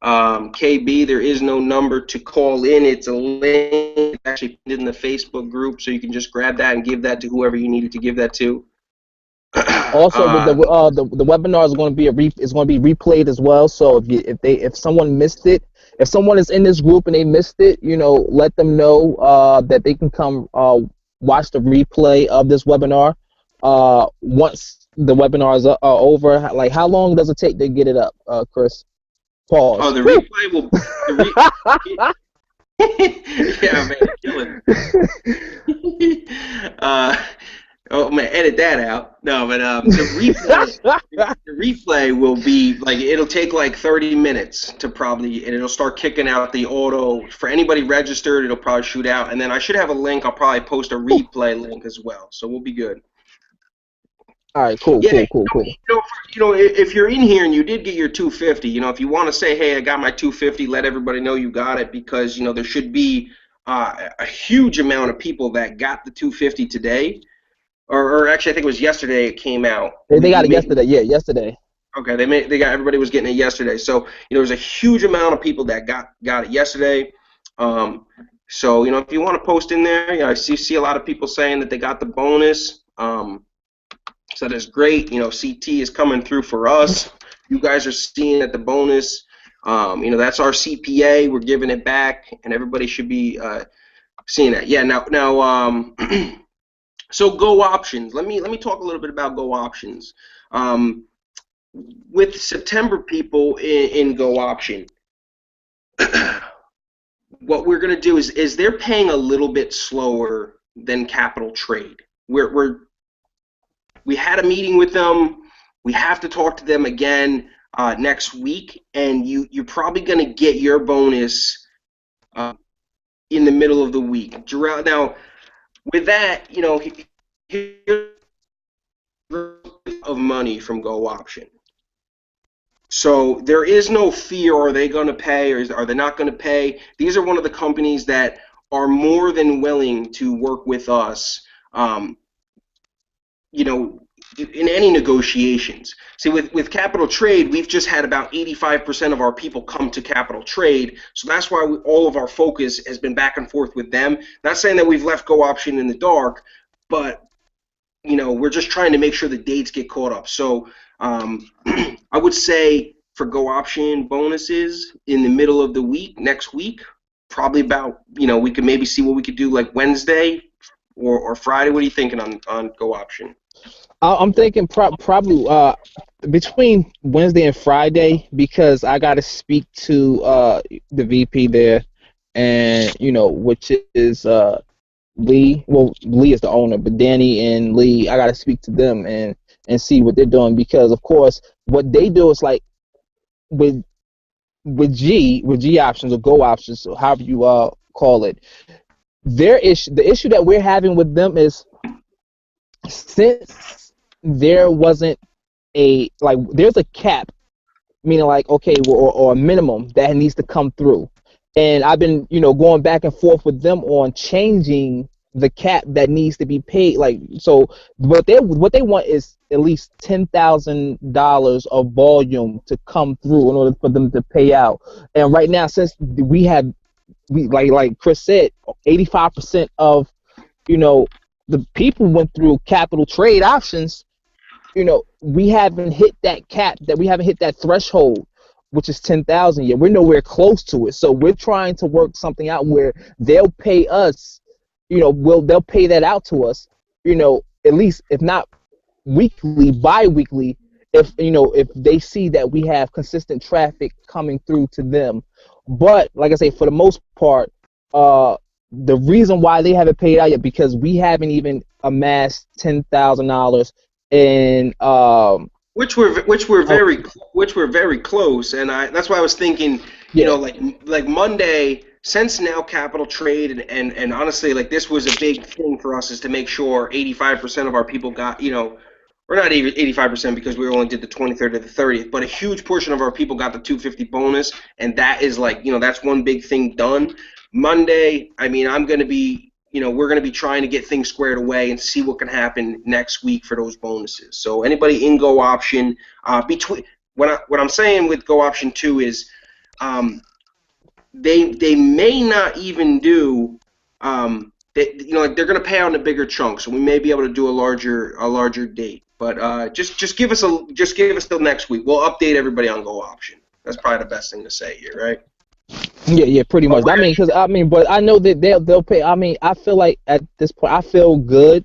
Speaker 1: KB, there is no number to call in. It's a link actually in the Facebook group, so you can just grab that and give that to whoever you needed to give that to.
Speaker 2: Also, the webinar is going to be replayed as well. So if someone missed it, if someone is in this group and they missed it, let them know that they can come watch the replay of this webinar. Once the webinar is over, like how long does it take to get it up, Chris? Pause.
Speaker 1: Oh, the replay will. Yeah, man, kill it. Oh man, edit that out. No, but the replay will be like it'll take like 30 minutes to probably, and it'll start kicking out the auto for anybody registered. It'll probably shoot out, and then I should have a link. I'll probably post a replay link as well, so we'll be good.
Speaker 2: All right, cool.
Speaker 1: If you're in here and you did get your 250, if you want to say, hey, I got my 250, let everybody know you got it, because there should be a huge amount of people that got the 250 today, or actually I think it was yesterday it came out.
Speaker 2: They got it yesterday. Yeah, yesterday.
Speaker 1: Okay, everybody was getting it yesterday. So there's a huge amount of people that got it yesterday. So if you want to post in there, I see a lot of people saying that they got the bonus. So that's great. CT is coming through for us. You guys are seeing that the bonus, that's our CPA. We're giving it back, and everybody should be seeing that. Yeah. Now, so Go Options. Let me talk a little bit about Go Options. With September people in Go Option, what we're gonna do is they're paying a little bit slower than Capital Trade. We had a meeting with them. We have to talk to them again next week, and you're probably going to get your bonus in the middle of the week. Now, with that, here's of money from Go Option. So there is no fear. Are they going to pay, or are they not going to pay? These are one of the companies that are more than willing to work with us. In any negotiations. See, with Capital Trade, we've just had about 85% of our people come to Capital Trade, so that's why all of our focus has been back and forth with them. Not saying that we've left Go Option in the dark, but we're just trying to make sure the dates get caught up. So I would say for Go Option bonuses in the middle of the week, next week, probably about, we could maybe see what we could do like Wednesday or Friday. What are you thinking on Go Option?
Speaker 2: I'm thinking probably between Wednesday and Friday, because I got to speak to the VP there, and which is Lee. Well, Lee is the owner, but Danny and Lee, I got to speak to them and see what they're doing, because of course what they do is like with G Options or Go Options, or however you call it. The issue that we're having with them is, since there wasn't there's a cap, meaning or a minimum that needs to come through, and I've been going back and forth with them on changing the cap that needs to be paid. So what they want is at least $10,000 of volume to come through in order for them to pay out. And right now, since we like Chris said, 85% of the people went through Capital Trade Options, we haven't hit that cap, that we haven't hit that threshold, which is 10,000 yet. We're nowhere close to it. So we're trying to work something out where they'll pay us, they'll pay that out to us, at least if not weekly, bi-weekly, if they see that we have consistent traffic coming through to them. But like I say, for the most part, the reason why they haven't paid out yet, because we haven't even amassed $10,000 in oh,
Speaker 1: which were very close, and that's why I was thinking,
Speaker 2: yeah.
Speaker 1: like Monday, since now capital trade and honestly, like this was a big thing for us, is to make sure 85% of our people got, or not even 85% because we only did the 23rd to the 30th, but a huge portion of our people got the 250 bonus, and that is like, that's one big thing done. Monday, I mean, I'm going to be, we're going to be trying to get things squared away and see what can happen next week for those bonuses. So anybody in Go Option, between what I'm saying with Go Option 2 is, they may not even do, like they're going to pay out in a bigger chunk, so we may be able to do a larger date. But just give us till next week. We'll update everybody on Go Option. That's probably the best thing to say here, right?
Speaker 2: Yeah, pretty
Speaker 1: But
Speaker 2: much. But I know that they'll pay. I mean, I feel like at this point, I feel good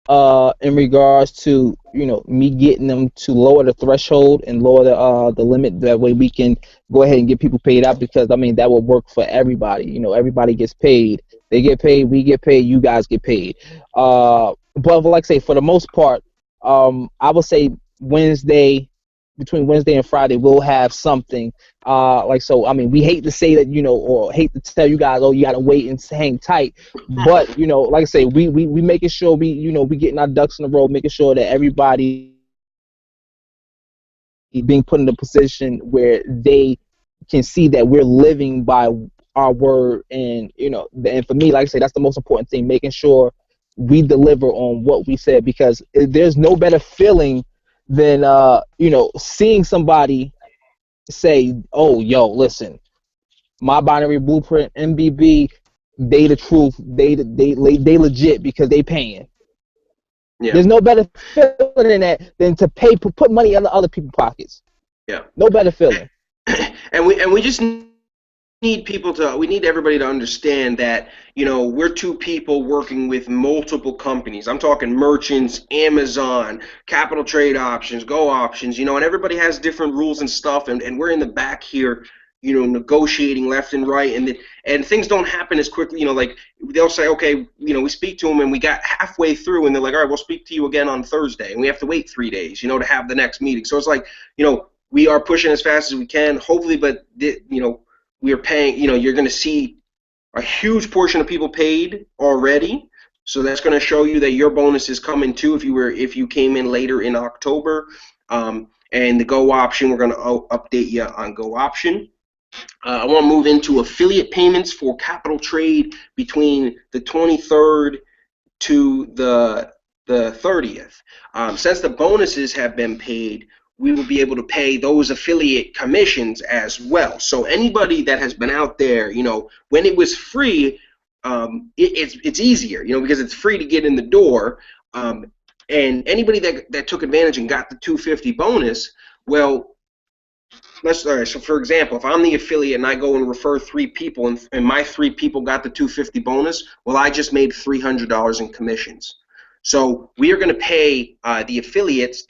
Speaker 2: in regards to me getting them to lower the threshold and lower the limit. That way we can go ahead and get people paid out, because I mean that will work for everybody. Everybody gets paid. They get paid. We get paid. You guys get paid. But like I say, for the most part, I would say between Wednesday and Friday, we'll have something. So I mean, we hate to say that, or hate to tell you guys, oh, you gotta wait and hang tight. But like I say, we making sure we getting our ducks in a row, making sure that everybody being put in a position where they can see that we're living by our word. And and for me, like I say, that's the most important thing, making sure we deliver on what we said, because there's no better feeling than seeing somebody say, oh, yo, listen, my binary blueprint, MBB, they the truth, they legit, because they paying.
Speaker 1: Yeah.
Speaker 2: There's no better feeling than that, than to put money in other people's pockets.
Speaker 1: Yeah.
Speaker 2: No better feeling.
Speaker 1: And we just need everybody to understand that, we're two people working with multiple companies. I'm talking merchants, Amazon, capital trade options, Go Options, and everybody has different rules and stuff, and we're in the back here, negotiating left and right, and things don't happen as quickly. Like they'll say, okay, we speak to them and we got halfway through, and they're like, all right, we'll speak to you again on Thursday, and we have to wait 3 days, to have the next meeting. So it's like, we are pushing as fast as we can, hopefully, but we are paying. You're going to see a huge portion of people paid already, so that's going to show you that your bonus is coming too if you came in later in October. And the Go Option, we're going to update you on Go Option. I want to move into affiliate payments for capital trade between the 23rd to the 30th. Since the bonuses have been paid, we will be able to pay those affiliate commissions as well. So anybody that has been out there, when it was free, it's easier, because it's free to get in the door. And anybody that took advantage and got the 250 bonus, well, so for example, if I'm the affiliate and I go and refer 3 people, and my 3 people got the 250 bonus, well, I just made $300 in commissions. So we are going to pay the affiliates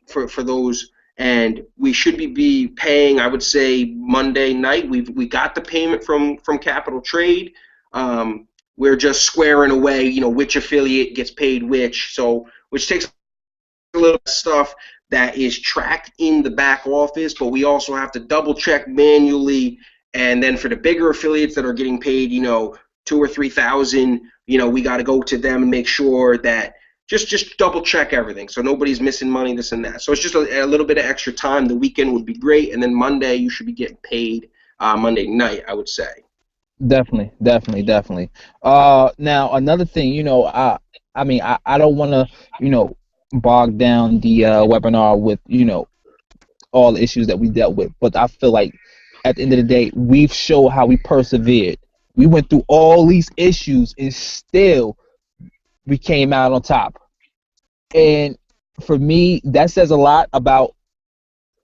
Speaker 1: for those, and we should be paying, I would say, Monday night. We got the payment from Capital Trade. We're just squaring away, which affiliate gets paid which takes a little stuff that is tracked in the back office, but we also have to double check manually. And then for the bigger affiliates that are getting paid, 2,000 or 3,000, we got to go to them and make sure that just double check everything, so nobody's missing money, this and that. So it's just a little bit of extra time. The weekend would be great, and then Monday you should be getting paid Monday night, I would say.
Speaker 2: Definitely. Now another thing, I don't want to, bog down the webinar with, all the issues that we dealt with, but I feel like at the end of the day, we've shown how we persevered. We went through all these issues, and still we came out on top. And for me, that says a lot about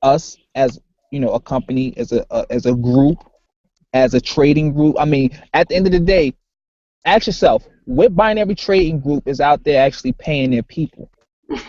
Speaker 2: us as, a company, as a group, as a trading group. I mean, at the end of the day, ask yourself, what binary trading group is out there actually paying their people?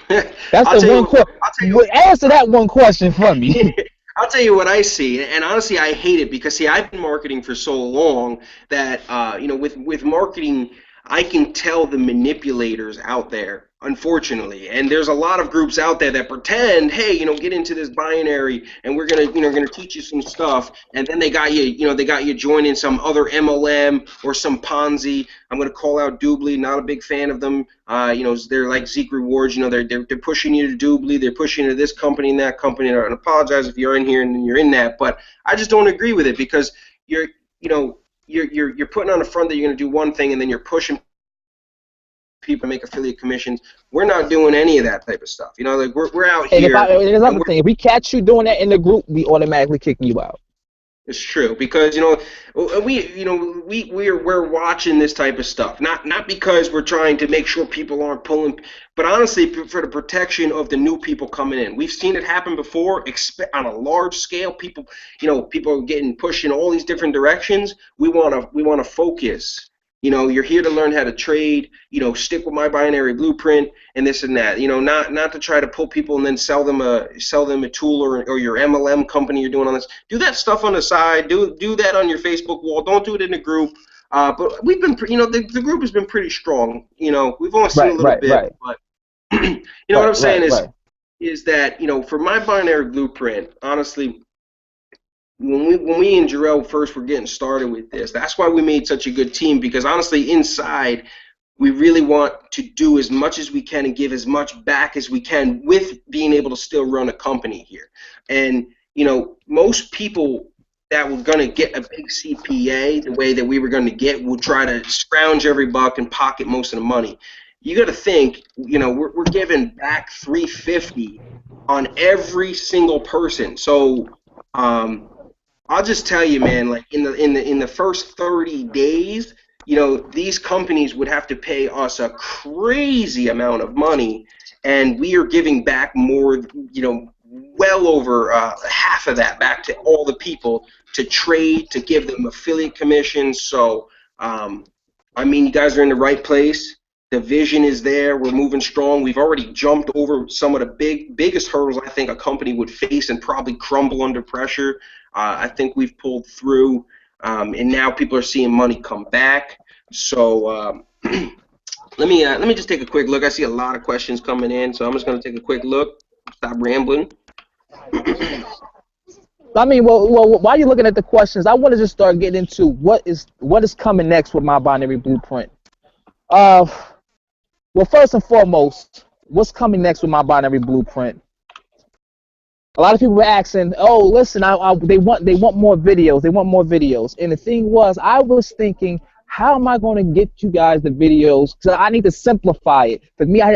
Speaker 2: That's
Speaker 1: I'll
Speaker 2: the
Speaker 1: tell you
Speaker 2: one
Speaker 1: what,
Speaker 2: question.
Speaker 1: I'll tell you
Speaker 2: Answer that one question for me.
Speaker 1: I'll tell you what I see, and honestly, I hate it because see, I've been marketing for so long that with marketing, I can tell the manipulators out there, unfortunately, and there's a lot of groups out there that pretend, hey, get into this binary, and we're gonna teach you some stuff, and then they got you joining some other MLM or some Ponzi. I'm gonna call out Doobly, not a big fan of them. They're like Zeke Rewards. They're pushing you to Doobly. They're pushing you to this company and that company. And I apologize if you're in here and you're in that, but I just don't agree with it because you're putting on the front that you're going to do one thing and then you're pushing people to make affiliate commissions. We're not doing any of that type of stuff. Like we're out
Speaker 2: And
Speaker 1: here.
Speaker 2: there's another thing. If we catch you doing that in the group, we automatically kicking you out.
Speaker 1: It's true because we're watching this type of stuff not because we're trying to make sure people aren't pulling, but honestly for the protection of the new people coming in. We've seen it happen before on a large scale. People are getting pushed in all these different directions. We want to focus. You're here to learn how to trade. Stick with my binary blueprint and this and that. Not to try to pull people and then sell them a tool or your MLM company you're doing on this. Do that stuff on the side. Do that on your Facebook wall. Don't do it in a group. But we've been, the group has been pretty strong. We've only seen a little bit, but what I'm saying is that for my binary blueprint, honestly. When we and Jarrell first were getting started with this, that's why we made such a good team, because honestly inside we really want to do as much as we can and give as much back as we can with being able to still run a company here. And most people that were going to get a big CPA the way that we were going to get would try to scrounge every buck and pocket most of the money. You got to think, we're giving back $350 on every single person. So I'll just tell you, man, like in the first 30 days, these companies would have to pay us a crazy amount of money, and we are giving back more, well over half of that back to all the people to trade, to give them affiliate commissions. So, you guys are in the right place. The vision is there. We're moving strong. We've already jumped over some of the biggest hurdles I think a company would face and probably crumble under pressure. I think we've pulled through, and now people are seeing money come back. So let me just take a quick look. I see a lot of questions coming in, so I'm just going to take a quick look. Stop rambling.
Speaker 2: While you're looking at the questions, I want to just start getting into what is coming next with my binary blueprint. Well, first and foremost, what's coming next with my binary blueprint? A lot of people were asking, "Oh, listen, they want more videos. They want more videos." And the thing was, I was thinking, how am I going to get you guys the videos? Because I need to simplify it. For me, I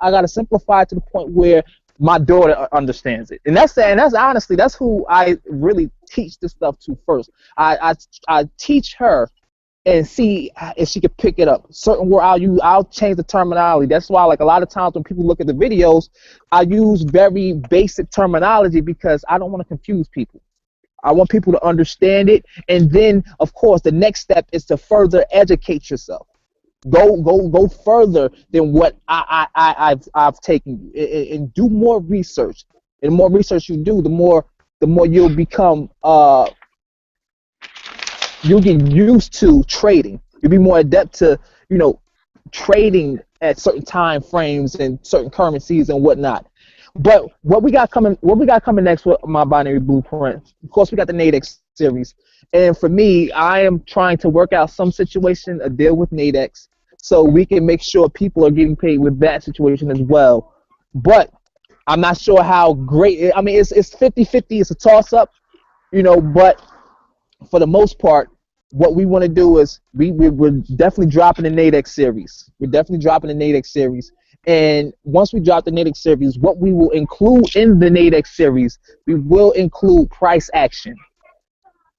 Speaker 2: got to simplify it to the point where my daughter understands it. And that's honestly, that's who I really teach this stuff to first. I teach her and see if she can pick it up. Certain word I'll change the terminology. That's why, like, a lot of times when people look at the videos, I use very basic terminology because I don't want to confuse people. I want people to understand it, and then, of course, the next step is to further educate yourself. Go further than what I've taken you, and do more research. And the more research you do, the more you'll become you'll get used to trading. You'll be more adept to, trading at certain time frames and certain currencies and whatnot. But what we got coming next with my binary blueprint, of course, we got the Nadex series. And for me, I am trying to work out some situation, a deal with Nadex, so we can make sure people are getting paid with that situation as well. But I'm not sure how great, it's 50-50, it's a toss-up, but for the most part, what we want to do is we're definitely dropping the Nadex series. We're definitely dropping the Nadex series. And once we drop the Nadex series, what we will include in the Nadex series, we will include price action.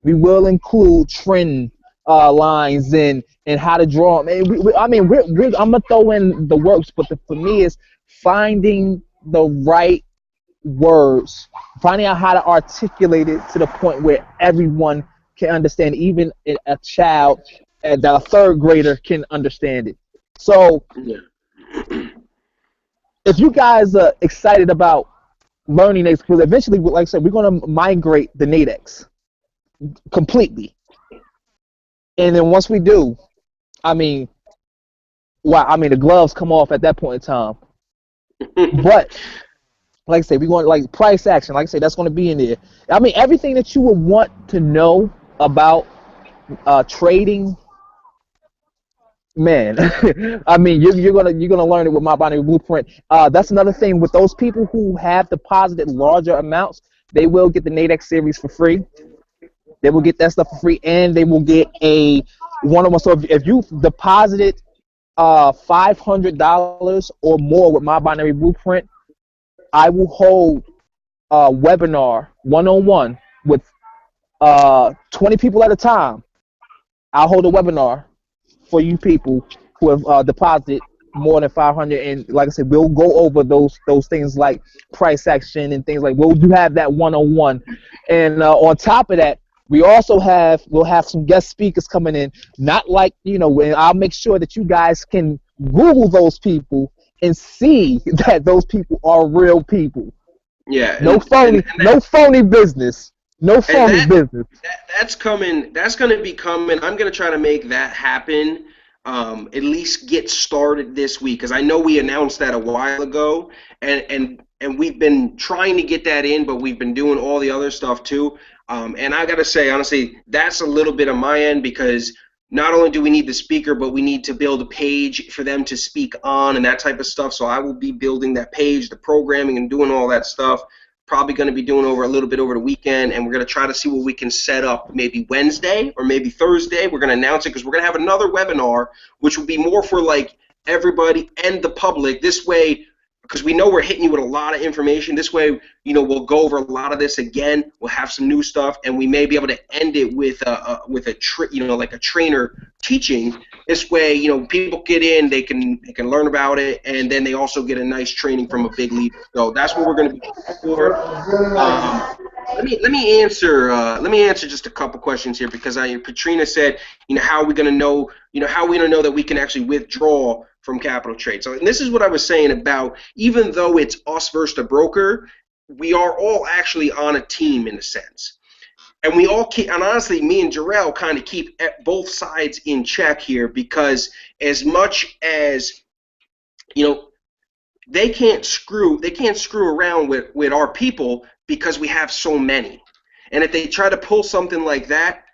Speaker 2: We will include trend lines and how to draw them. And I'm gonna throw in the works, but for me is finding the right words, finding out how to articulate it to the point where everyone can understand, even a child that a third grader can understand it. So
Speaker 1: Yeah.
Speaker 2: if you guys are excited about learning this, because eventually, like I said, we're going to migrate the Nadex completely. And then once we do, I mean, wow, I mean, the gloves come off at that point in time. But like I say, we want like price action. Like I say, that's going to be in there. I mean, everything that you would want to know about trading, man. I mean, you're gonna learn it with my binary blueprint. That's another thing with those people who have deposited larger amounts. They will get the Nadex series for free. They will get that stuff for free, and they will get a one-on-one. So if you deposited $500 or more with my binary blueprint, I will hold a webinar one-on-one with 20 people at a time. I'll hold a webinar for you people who have deposited more than 500, and like I said, we'll go over those things like price action and things like. We'll do have that one-on-one, and on top of that, we'll have some guest speakers coming in. Not like and I'll make sure that you guys can Google those people and see that those people are real people.
Speaker 1: Yeah,
Speaker 2: No phony, no phony business. No phony business.
Speaker 1: That's coming. That's going to be coming. I'm going to try to make that happen. At least get started this week, because I know we announced that a while ago, and we've been trying to get that in, but we've been doing all the other stuff too. And I got to say, honestly, that's a little bit of my end, because not only do we need the speaker, but we need to build a page for them to speak on and that type of stuff. So I will be building that page, the programming, and doing all that stuff. Probably going to be doing a little bit over the weekend, and we're going to try to see what we can set up maybe Wednesday or maybe Thursday. We're going to announce it, because we're going to have another webinar, which will be more for like everybody and the public. This way, because we know we're hitting you with a lot of information. This way, we'll go over a lot of this again. We'll have some new stuff, and we may be able to end it with like a trainer teaching. This way, people get in, they can learn about it, and then they also get a nice training from a big leader. So that's what we're going to be looking for. Let me answer just a couple questions here, because Katrina said, how are we going to know, that we can actually withdraw from capital trade. So, and this is what I was saying about, even though it's us versus the broker, we are all actually on a team in a sense. And we all keep, and honestly, me and Jarrell kind of keep both sides in check here, because as much as, they can't screw around with our people, because we have so many. And if they try to pull something like that,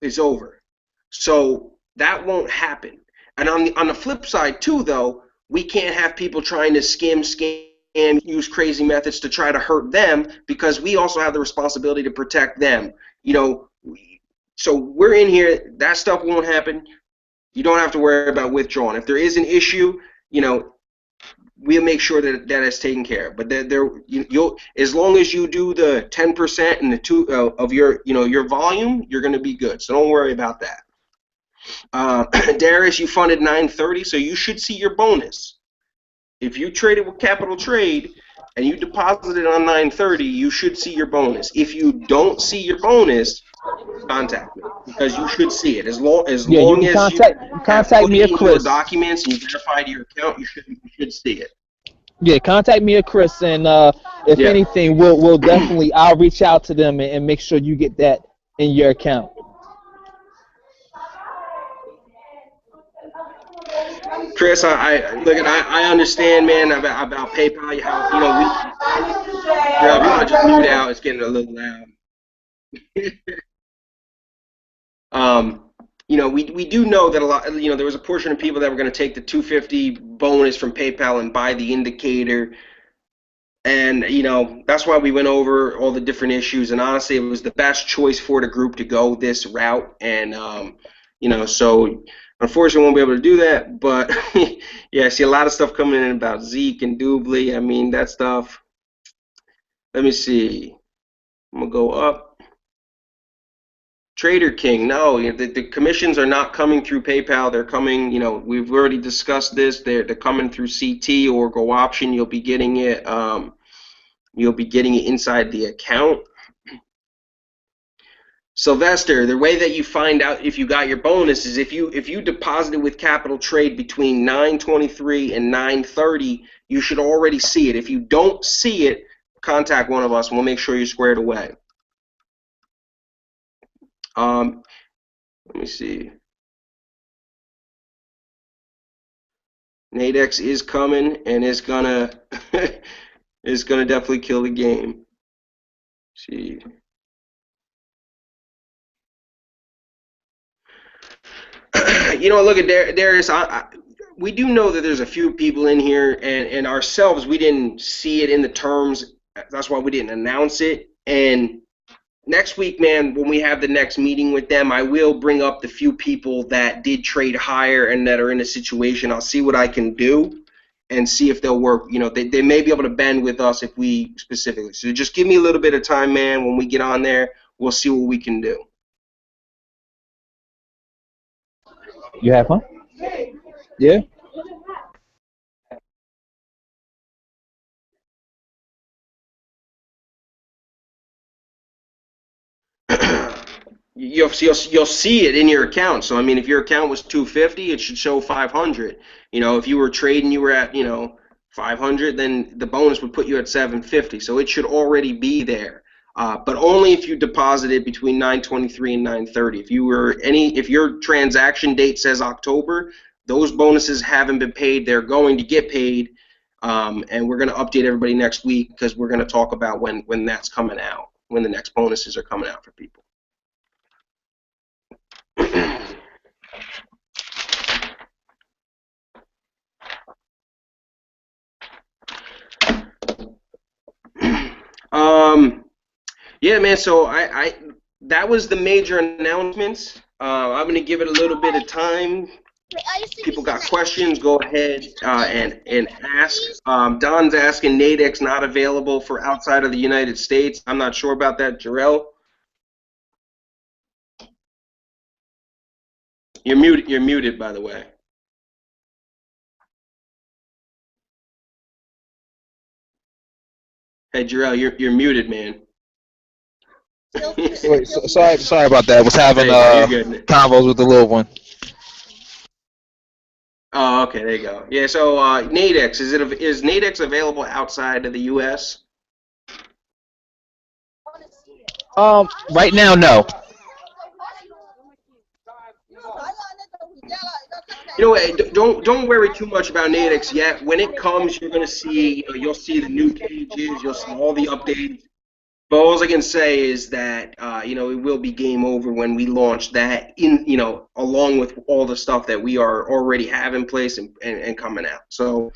Speaker 1: it's over. So that won't happen. And on the flip side too, though, we can't have people trying to scam, use crazy methods to try to hurt them, because we also have the responsibility to protect them. So we're in here. That stuff won't happen. You don't have to worry about withdrawing. If there is an issue, we'll make sure that it's taken care of. But you'll, as long as you do the 10% and the 2 of your your volume, you're going to be good. So don't worry about that. Darius, you funded 930, so you should see your bonus. If you traded with Capital Trade and you deposited on 930, you should see your bonus. If you don't see your bonus, contact me, because you should see it. As long as you contact me or Chris. Documents and you verified your account, you should see it.
Speaker 2: Yeah, contact me or Chris, and if anything, we'll definitely, I'll reach out to them and make sure you get that in your account.
Speaker 1: Chris, I understand, man, about PayPal. How we want to just mute out. It's getting a little loud. We do know that a lot. There was a portion of people that were going to take the 250 bonus from PayPal and buy the indicator, and that's why we went over all the different issues. And honestly, it was the best choice for the group to go this route. And so. Unfortunately, we won't be able to do that, but yeah, I see a lot of stuff coming in about Zeke and Doobly. I mean, that stuff. Let me see. I'm going to go up. Trader King, no, the commissions are not coming through PayPal. They're coming, we've already discussed this. They're coming through CT or Go Option. You'll be getting it inside the account. Sylvester, the way that you find out if you got your bonus is if you deposited with Capital Trade between 9:23 and 9:30, you should already see it. If you don't see it, contact one of us and we'll make sure you're squared away. Let me see. Nadex is coming and it's gonna it's gonna definitely kill the game. Let's see. Look at Darius. We do know that there's a few people in here, and ourselves, we didn't see it in the terms. That's why we didn't announce it. And next week, man, when we have the next meeting with them, I will bring up the few people that did trade higher and that are in a situation. I'll see what I can do and see if they'll work. They may be able to bend with us if we specifically. So just give me a little bit of time, man. When we get on there, we'll see what we can do.
Speaker 2: You have fun? Yeah.
Speaker 1: You'll see it in your account. So I mean, if your account was 250, it should show 500. If you were trading, you were at 500, then the bonus would put you at 750. So it should already be there. But only if you deposited between 9:23 and 9:30. If your transaction date says October, those bonuses haven't been paid. They're going to get paid, and we're going to update everybody next week because we're going to talk about when that's coming out, when the next bonuses are coming out for people. Yeah, man. So that was the major announcements. I'm gonna give it a little bit of time. People got questions? Go ahead and ask. Don's asking Nadex not available for outside of the United States. I'm not sure about that, Jarrell. You're muted. You're muted, by the way. Hey, Jarrell, you're muted, man.
Speaker 2: Wait, sorry about that. Was having convos with the little one.
Speaker 1: Oh, okay, there you go. Yeah, so Nadex, is Nadex available outside of the U.S.?
Speaker 2: Right now, no.
Speaker 1: Don't worry too much about Nadex yet. When it comes, you're gonna see, you'll see the new pages, you'll see all the updates. But all I can say is that it will be game over when we launch that along with all the stuff that we are already have in place and coming out. So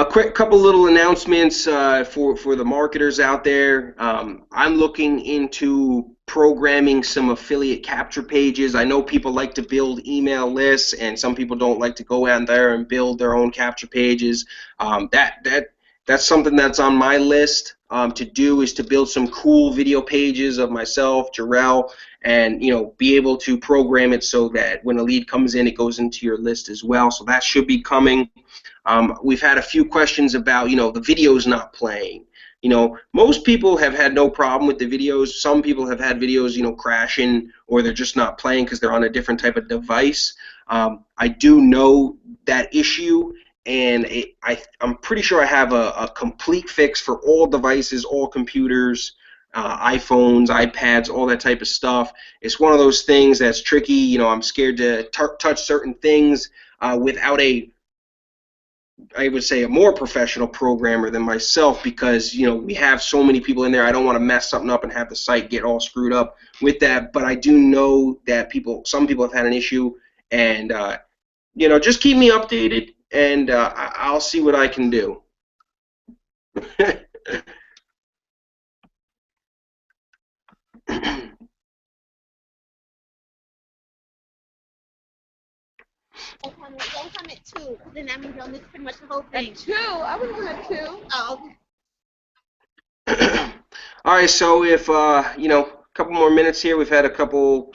Speaker 1: quick couple little announcements for the marketers out there. I'm looking into programming some affiliate capture pages. I know people like to build email lists, and some people don't like to go out there and build their own capture pages. That's something that's on my list to do, is to build some cool video pages of myself, Jarrell, and be able to program it so that when a lead comes in, it goes into your list as well. So that should be coming. We've had a few questions about the videos not playing. Most people have had no problem with the videos. Some people have had videos crashing, or they're just not playing because they're on a different type of device. I do know that issue, and I'm pretty sure I have a complete fix for all devices, all computers, iPhones, iPads, all that type of stuff. It's one of those things that's tricky. I'm scared to touch certain things without I would say a more professional programmer than myself, because we have so many people in there. I don't want to mess something up and have the site get all screwed up with that. But I do know that some people have had an issue, and just keep me updated, and I'll see what I can do.
Speaker 3: Don't come at 2. Then that means you'll miss pretty much the whole thing. At 2? I was going at 2. Oh,
Speaker 1: All right, so if you know, a couple more minutes here. We've had a couple.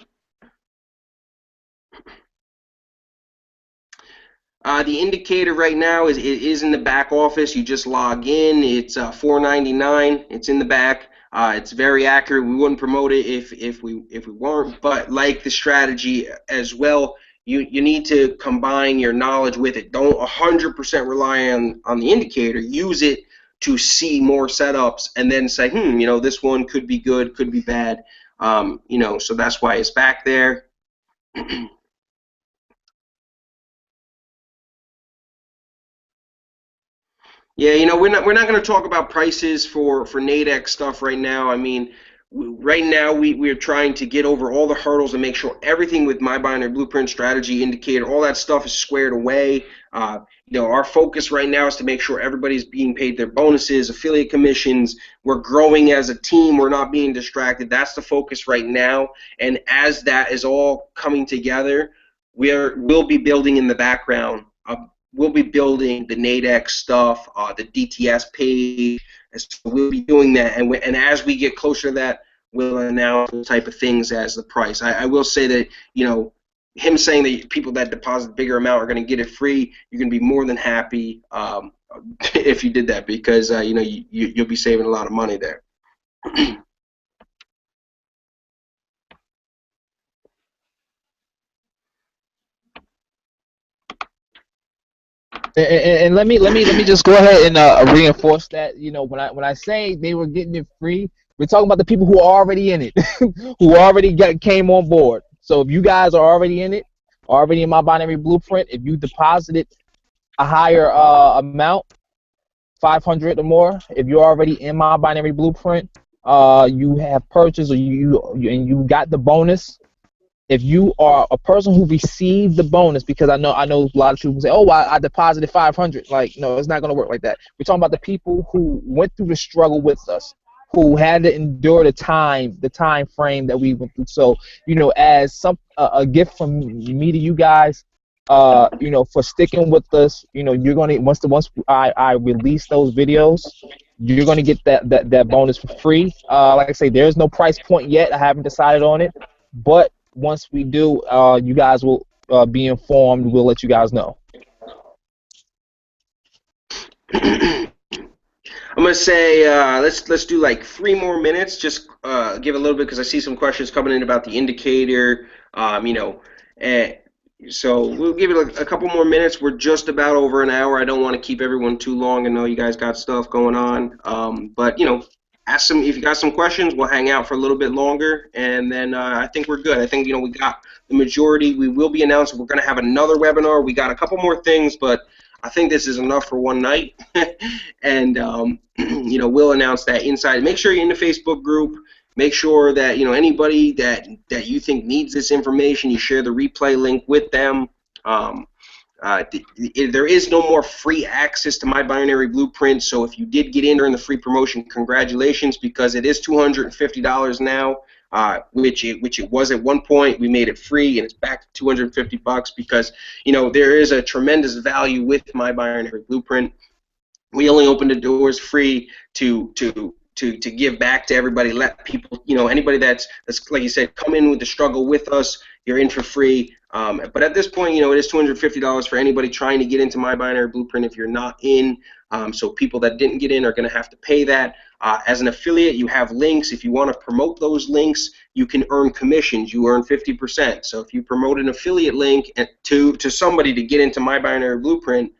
Speaker 1: The indicator right now is in the back office. You just log in. It's $4.99. It's in the back. It's very accurate. We wouldn't promote it if we weren't. But like the strategy as well, you need to combine your knowledge with it. Don't 100% rely on the indicator. Use it to see more setups and then say, you know, this one could be good, could be bad. You know, so that's why it's back there. Yeah, you know, we're not going to talk about prices for Nadex stuff right now. I mean, right now we're trying to get over all the hurdles and make sure everything with My Binary Blueprint, strategy, indicator, all that stuff is squared away. You know, our focus right now is to make sure everybody's being paid their bonuses, affiliate commissions. We're growing as a team. We're not being distracted. That's the focus right now. And as that is all coming together, we'll be building in the background. We'll be building the Nadex stuff, the DTS page. So we'll be doing that, and as we get closer to that, we'll announce those type of things as the price. I will say that, you know, him saying that people that deposit a bigger amount are going to get it free, you're going to be more than happy if you did that, because you know, you'll be saving a lot of money there.
Speaker 2: And let me just go ahead and reinforce that. You know, when I say they were getting it free, we're talking about the people who are already in it, who already came on board. So if you guys are already in it, already in My Binary Blueprint, if you deposited a higher amount, 500 or more, if you're already in My Binary Blueprint, you have purchased, or you got the bonus. If you are a person who received the bonus, because I know a lot of people say, oh, I deposited 500. Like, no, it's not going to work like that. We're talking about the people who went through the struggle with us, who had to endure the time frame that we went through. So, you know, as a gift from me to you guys, you know, for sticking with us, you know, you're gonna once I release those videos, you're gonna get that bonus for free. Like I say, there's no price point yet. I haven't decided on it, but once we do, you guys will be informed. We'll let you guys know.
Speaker 1: I'm gonna say let's do like 3 more minutes. Just give a little bit, because I see some questions coming in about the indicator. You know, and so we'll give it a couple more minutes. We're just about over an hour. I don't want to keep everyone too long. I know you guys got stuff going on, but you know, ask some if you got some questions. We'll hang out for a little bit longer, and then I think we're good. I think, you know, we got the majority. We will be announcing we're going to have another webinar. We got a couple more things, but I think this is enough for one night. And you know, we'll announce that inside. Make sure you're in the Facebook group. Make sure that, you know, anybody that you think needs this information, you share the replay link with them. There is no more free access to My Binary Blueprint, so if you did get in during the free promotion, congratulations, because it is $250 now, which it was at one point. We made it free, and it's back to $250 because, you know, there is a tremendous value with My Binary Blueprint. We only open the doors free to give back to everybody. Let people, you know, anybody that's like you said, come in with the struggle with us. You're in for free. But at this point, you know, it is $250 for anybody trying to get into My Binary Blueprint if you're not in. So people that didn't get in are going to have to pay that. As an affiliate, you have links. If you want to promote those links, you can earn commissions. You earn 50%. So if you promote an affiliate link to somebody to get into My Binary Blueprint,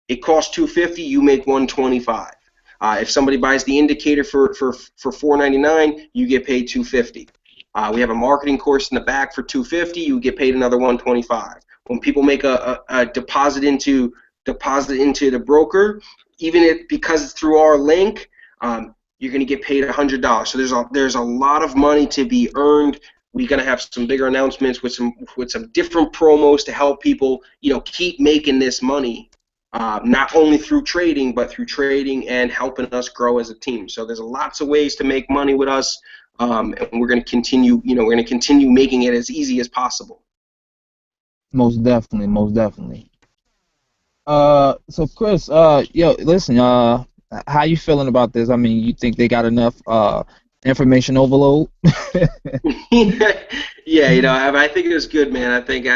Speaker 1: it costs $250. You make $125. If somebody buys the indicator for $4.99, you get paid $250. We have a marketing course in the back for $250. You get paid another $125. When people make a deposit into the broker, even because it's through our link, you're going to get paid $100. So there's a lot of money to be earned. We're going to have some bigger announcements with some different promos to help people, you know, keep making this money. Not only through trading, but through trading and helping us grow as a team. So there's lots of ways to make money with us, and we're going to continue. You know, we're going to continue making it as easy as possible.
Speaker 2: Most definitely, most definitely. So Chris, yo, listen, how you feeling about this? I mean, you think they got enough information overload?
Speaker 1: Yeah, I think it was good, man. I think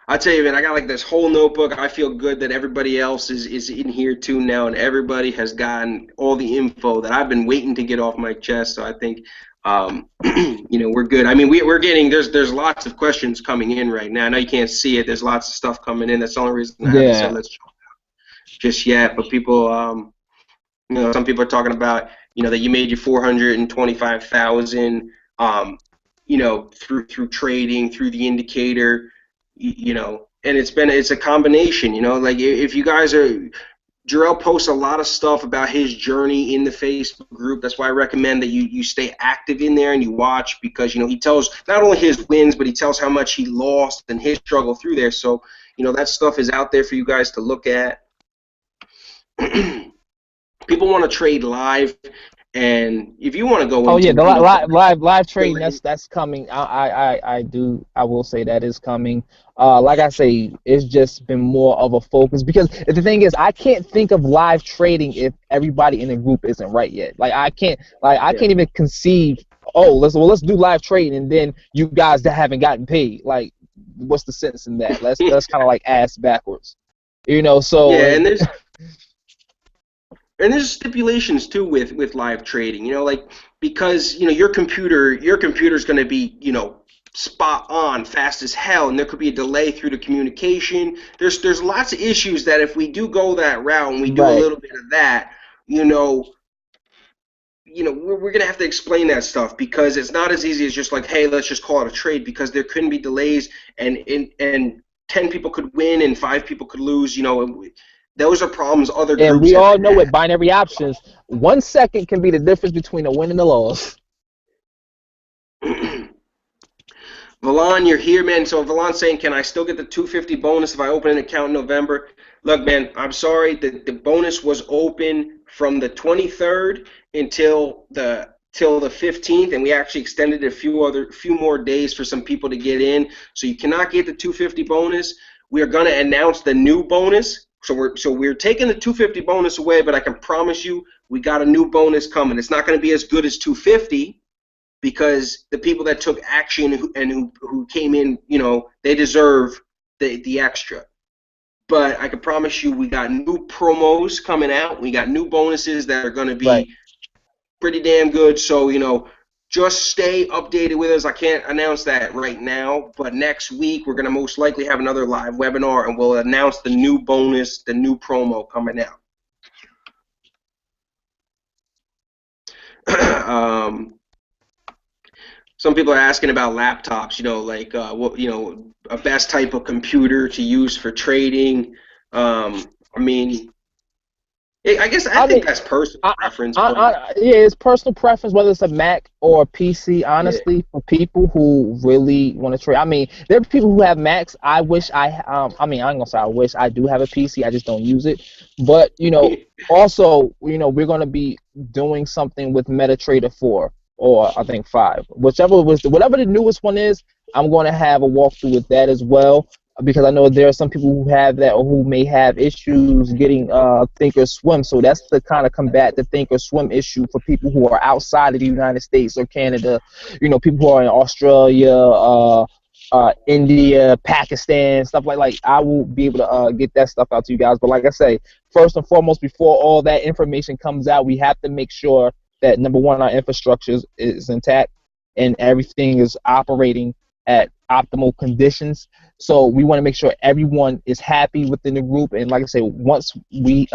Speaker 1: I tell you, man, I got like this whole notebook. I feel good that everybody else is in here too now, and everybody has gotten all the info that I've been waiting to get off my chest. So I think, we're good. I mean, we're getting there's lots of questions coming in right now. I know you can't see it. There's lots of stuff coming in. That's the only reason I haven't said
Speaker 2: Yeah,
Speaker 1: let's just yet. But people, some people are talking about, that you made your 425,000, through trading, through the indicator, and it's a combination, like if you guys are. Jarrell posts a lot of stuff about his journey in the Facebook group. That's why I recommend that you stay active in there and you watch, because he tells not only his wins, but he tells how much he lost and his struggle through there. So that stuff is out there for you guys to look at. People want to trade live, and if you want to go
Speaker 2: oh yeah,
Speaker 1: into
Speaker 2: the
Speaker 1: direct
Speaker 2: live trading
Speaker 1: billing.
Speaker 2: that's coming. I will say that is coming. Like I say, it's just been more of a focus because the thing is, I can't think of live trading if everybody in the group isn't right yet. I
Speaker 1: Yeah.
Speaker 2: can't even conceive. Oh, let's do live trading, and then you guys that haven't gotten paid. Like, what's the sense in that? Let's kind of like ass backwards, So
Speaker 1: Yeah, and there's stipulations too with live trading. Like, because your computer's going to be spot on, fast as hell, and there could be a delay through the communication. There's lots of issues that if we do go that route and we do a
Speaker 2: right.
Speaker 1: little bit of that, you know, we're going to have to explain that stuff, because it's not as easy as just like, hey, let's just call it a trade, because there couldn't be delays, and 10 people could win and 5 people could lose. Those are problems other
Speaker 2: And
Speaker 1: groups
Speaker 2: we
Speaker 1: have
Speaker 2: all know
Speaker 1: had.
Speaker 2: with binary options, 1 second can be the difference between a win and a loss.
Speaker 1: Valon, you're here, man. So Valon's saying, can I still get the 250 bonus if I open an account in November? Look, man, I'm sorry. The bonus was open from the 23rd until the 15th, and we actually extended a few more days for some people to get in. So you cannot get the 250 bonus. We are going to announce the new bonus. So we're taking the 250 bonus away, but I can promise you we got a new bonus coming. It's not going to be as good as 250, because the people that took action who came in, they deserve the extra. But I can promise you, we got new promos coming out. We got new bonuses that are going to
Speaker 2: Right.
Speaker 1: be pretty damn good. So, just stay updated with us. I can't announce that right now, but next week we're going to most likely have another live webinar, and we'll announce the new bonus, the new promo coming out. Some people are asking about laptops, like a best type of computer to use for trading. I mean, I
Speaker 2: I mean,
Speaker 1: think that's personal preference, but
Speaker 2: yeah, it's personal preference whether it's a Mac or a PC.
Speaker 1: yeah.
Speaker 2: Honestly, for people who really want to trade, I mean, there are people who have Macs. I wish I mean, I'm gonna say I wish I do have a PC. I just don't use it. But also, we're gonna be doing something with MetaTrader 4 or I think 5, whatever the newest one is. I'm gonna have a walkthrough with that as well, because I know there are some people who have that or who may have issues getting Thinkorswim. So that's to kind of combat the Thinkorswim issue for people who are outside of the United States or Canada. People who are in Australia, India, Pakistan, stuff like. I will be able to get that stuff out to you guys. But like I say, first and foremost, before all that information comes out, we have to make sure that number one, our infrastructure is intact and everything is operating at optimal conditions. So we want to make sure everyone is happy within the group, and like I say, once we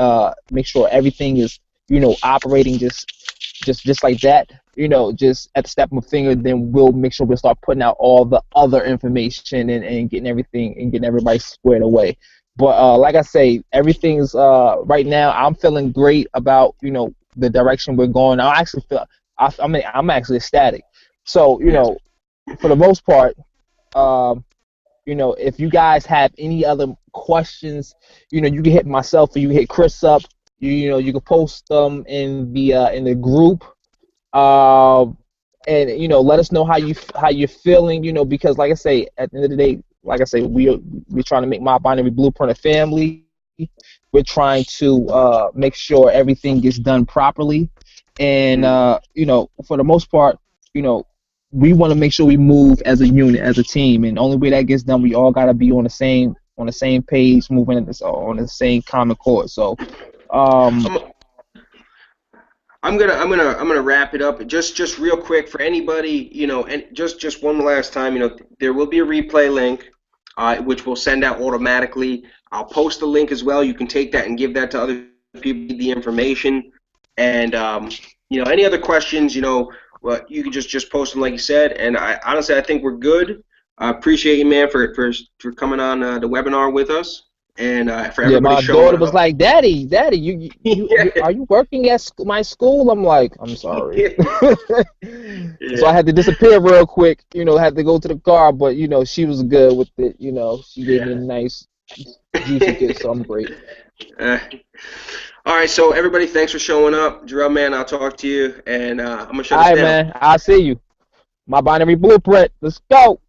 Speaker 2: make sure everything is operating just like that, just at the step of a finger, then we'll make sure we'll start putting out all the other information and getting everything and getting everybody squared away. But like I say, everything's right now. I'm feeling great about the direction we're going. I actually feel I'm actually ecstatic. So
Speaker 1: Yes.
Speaker 2: for the most part. Um, if you guys have any other questions, you can hit myself or you can hit Chris up. You can post them in the group, and let us know how you're feeling. Because like I say, at the end of the day, like I say, we're trying to make my binary blueprint a family. We're trying to make sure everything gets done properly, and you know, for the most part, you know, we want to make sure we move as a unit, as a team, and the only way that gets done, we all gotta be on the same page, moving on the same common chord. So,
Speaker 1: I'm, I'm gonna wrap it up. Just real quick for anybody, you know, and just one last time, you know, there will be a replay link, which we'll send out automatically. I'll post the link as well. You can take that and give that to other people, the information. And you know, any other questions, you know, well, you can just post them like you said. And I honestly, I think we're good. I appreciate you, man, for coming on the webinar with us, and for
Speaker 2: yeah,
Speaker 1: everybody
Speaker 2: my
Speaker 1: showing
Speaker 2: daughter was
Speaker 1: up.
Speaker 2: like, "Daddy, you are you working at my school?" I'm like, "I'm sorry." So I
Speaker 1: Yeah.
Speaker 2: had to disappear real quick. You know, had to go to the car, but you know, she was good with it. You know, she gave me a
Speaker 1: Yeah.
Speaker 2: nice juicy gift, so I'm great.
Speaker 1: Uh, all right, so everybody, thanks for showing up. Jarrell, man, I'll talk to you, and I'm gonna shut
Speaker 2: All
Speaker 1: us
Speaker 2: right,
Speaker 1: down.
Speaker 2: man. I'll see you. My binary blueprint. Let's go.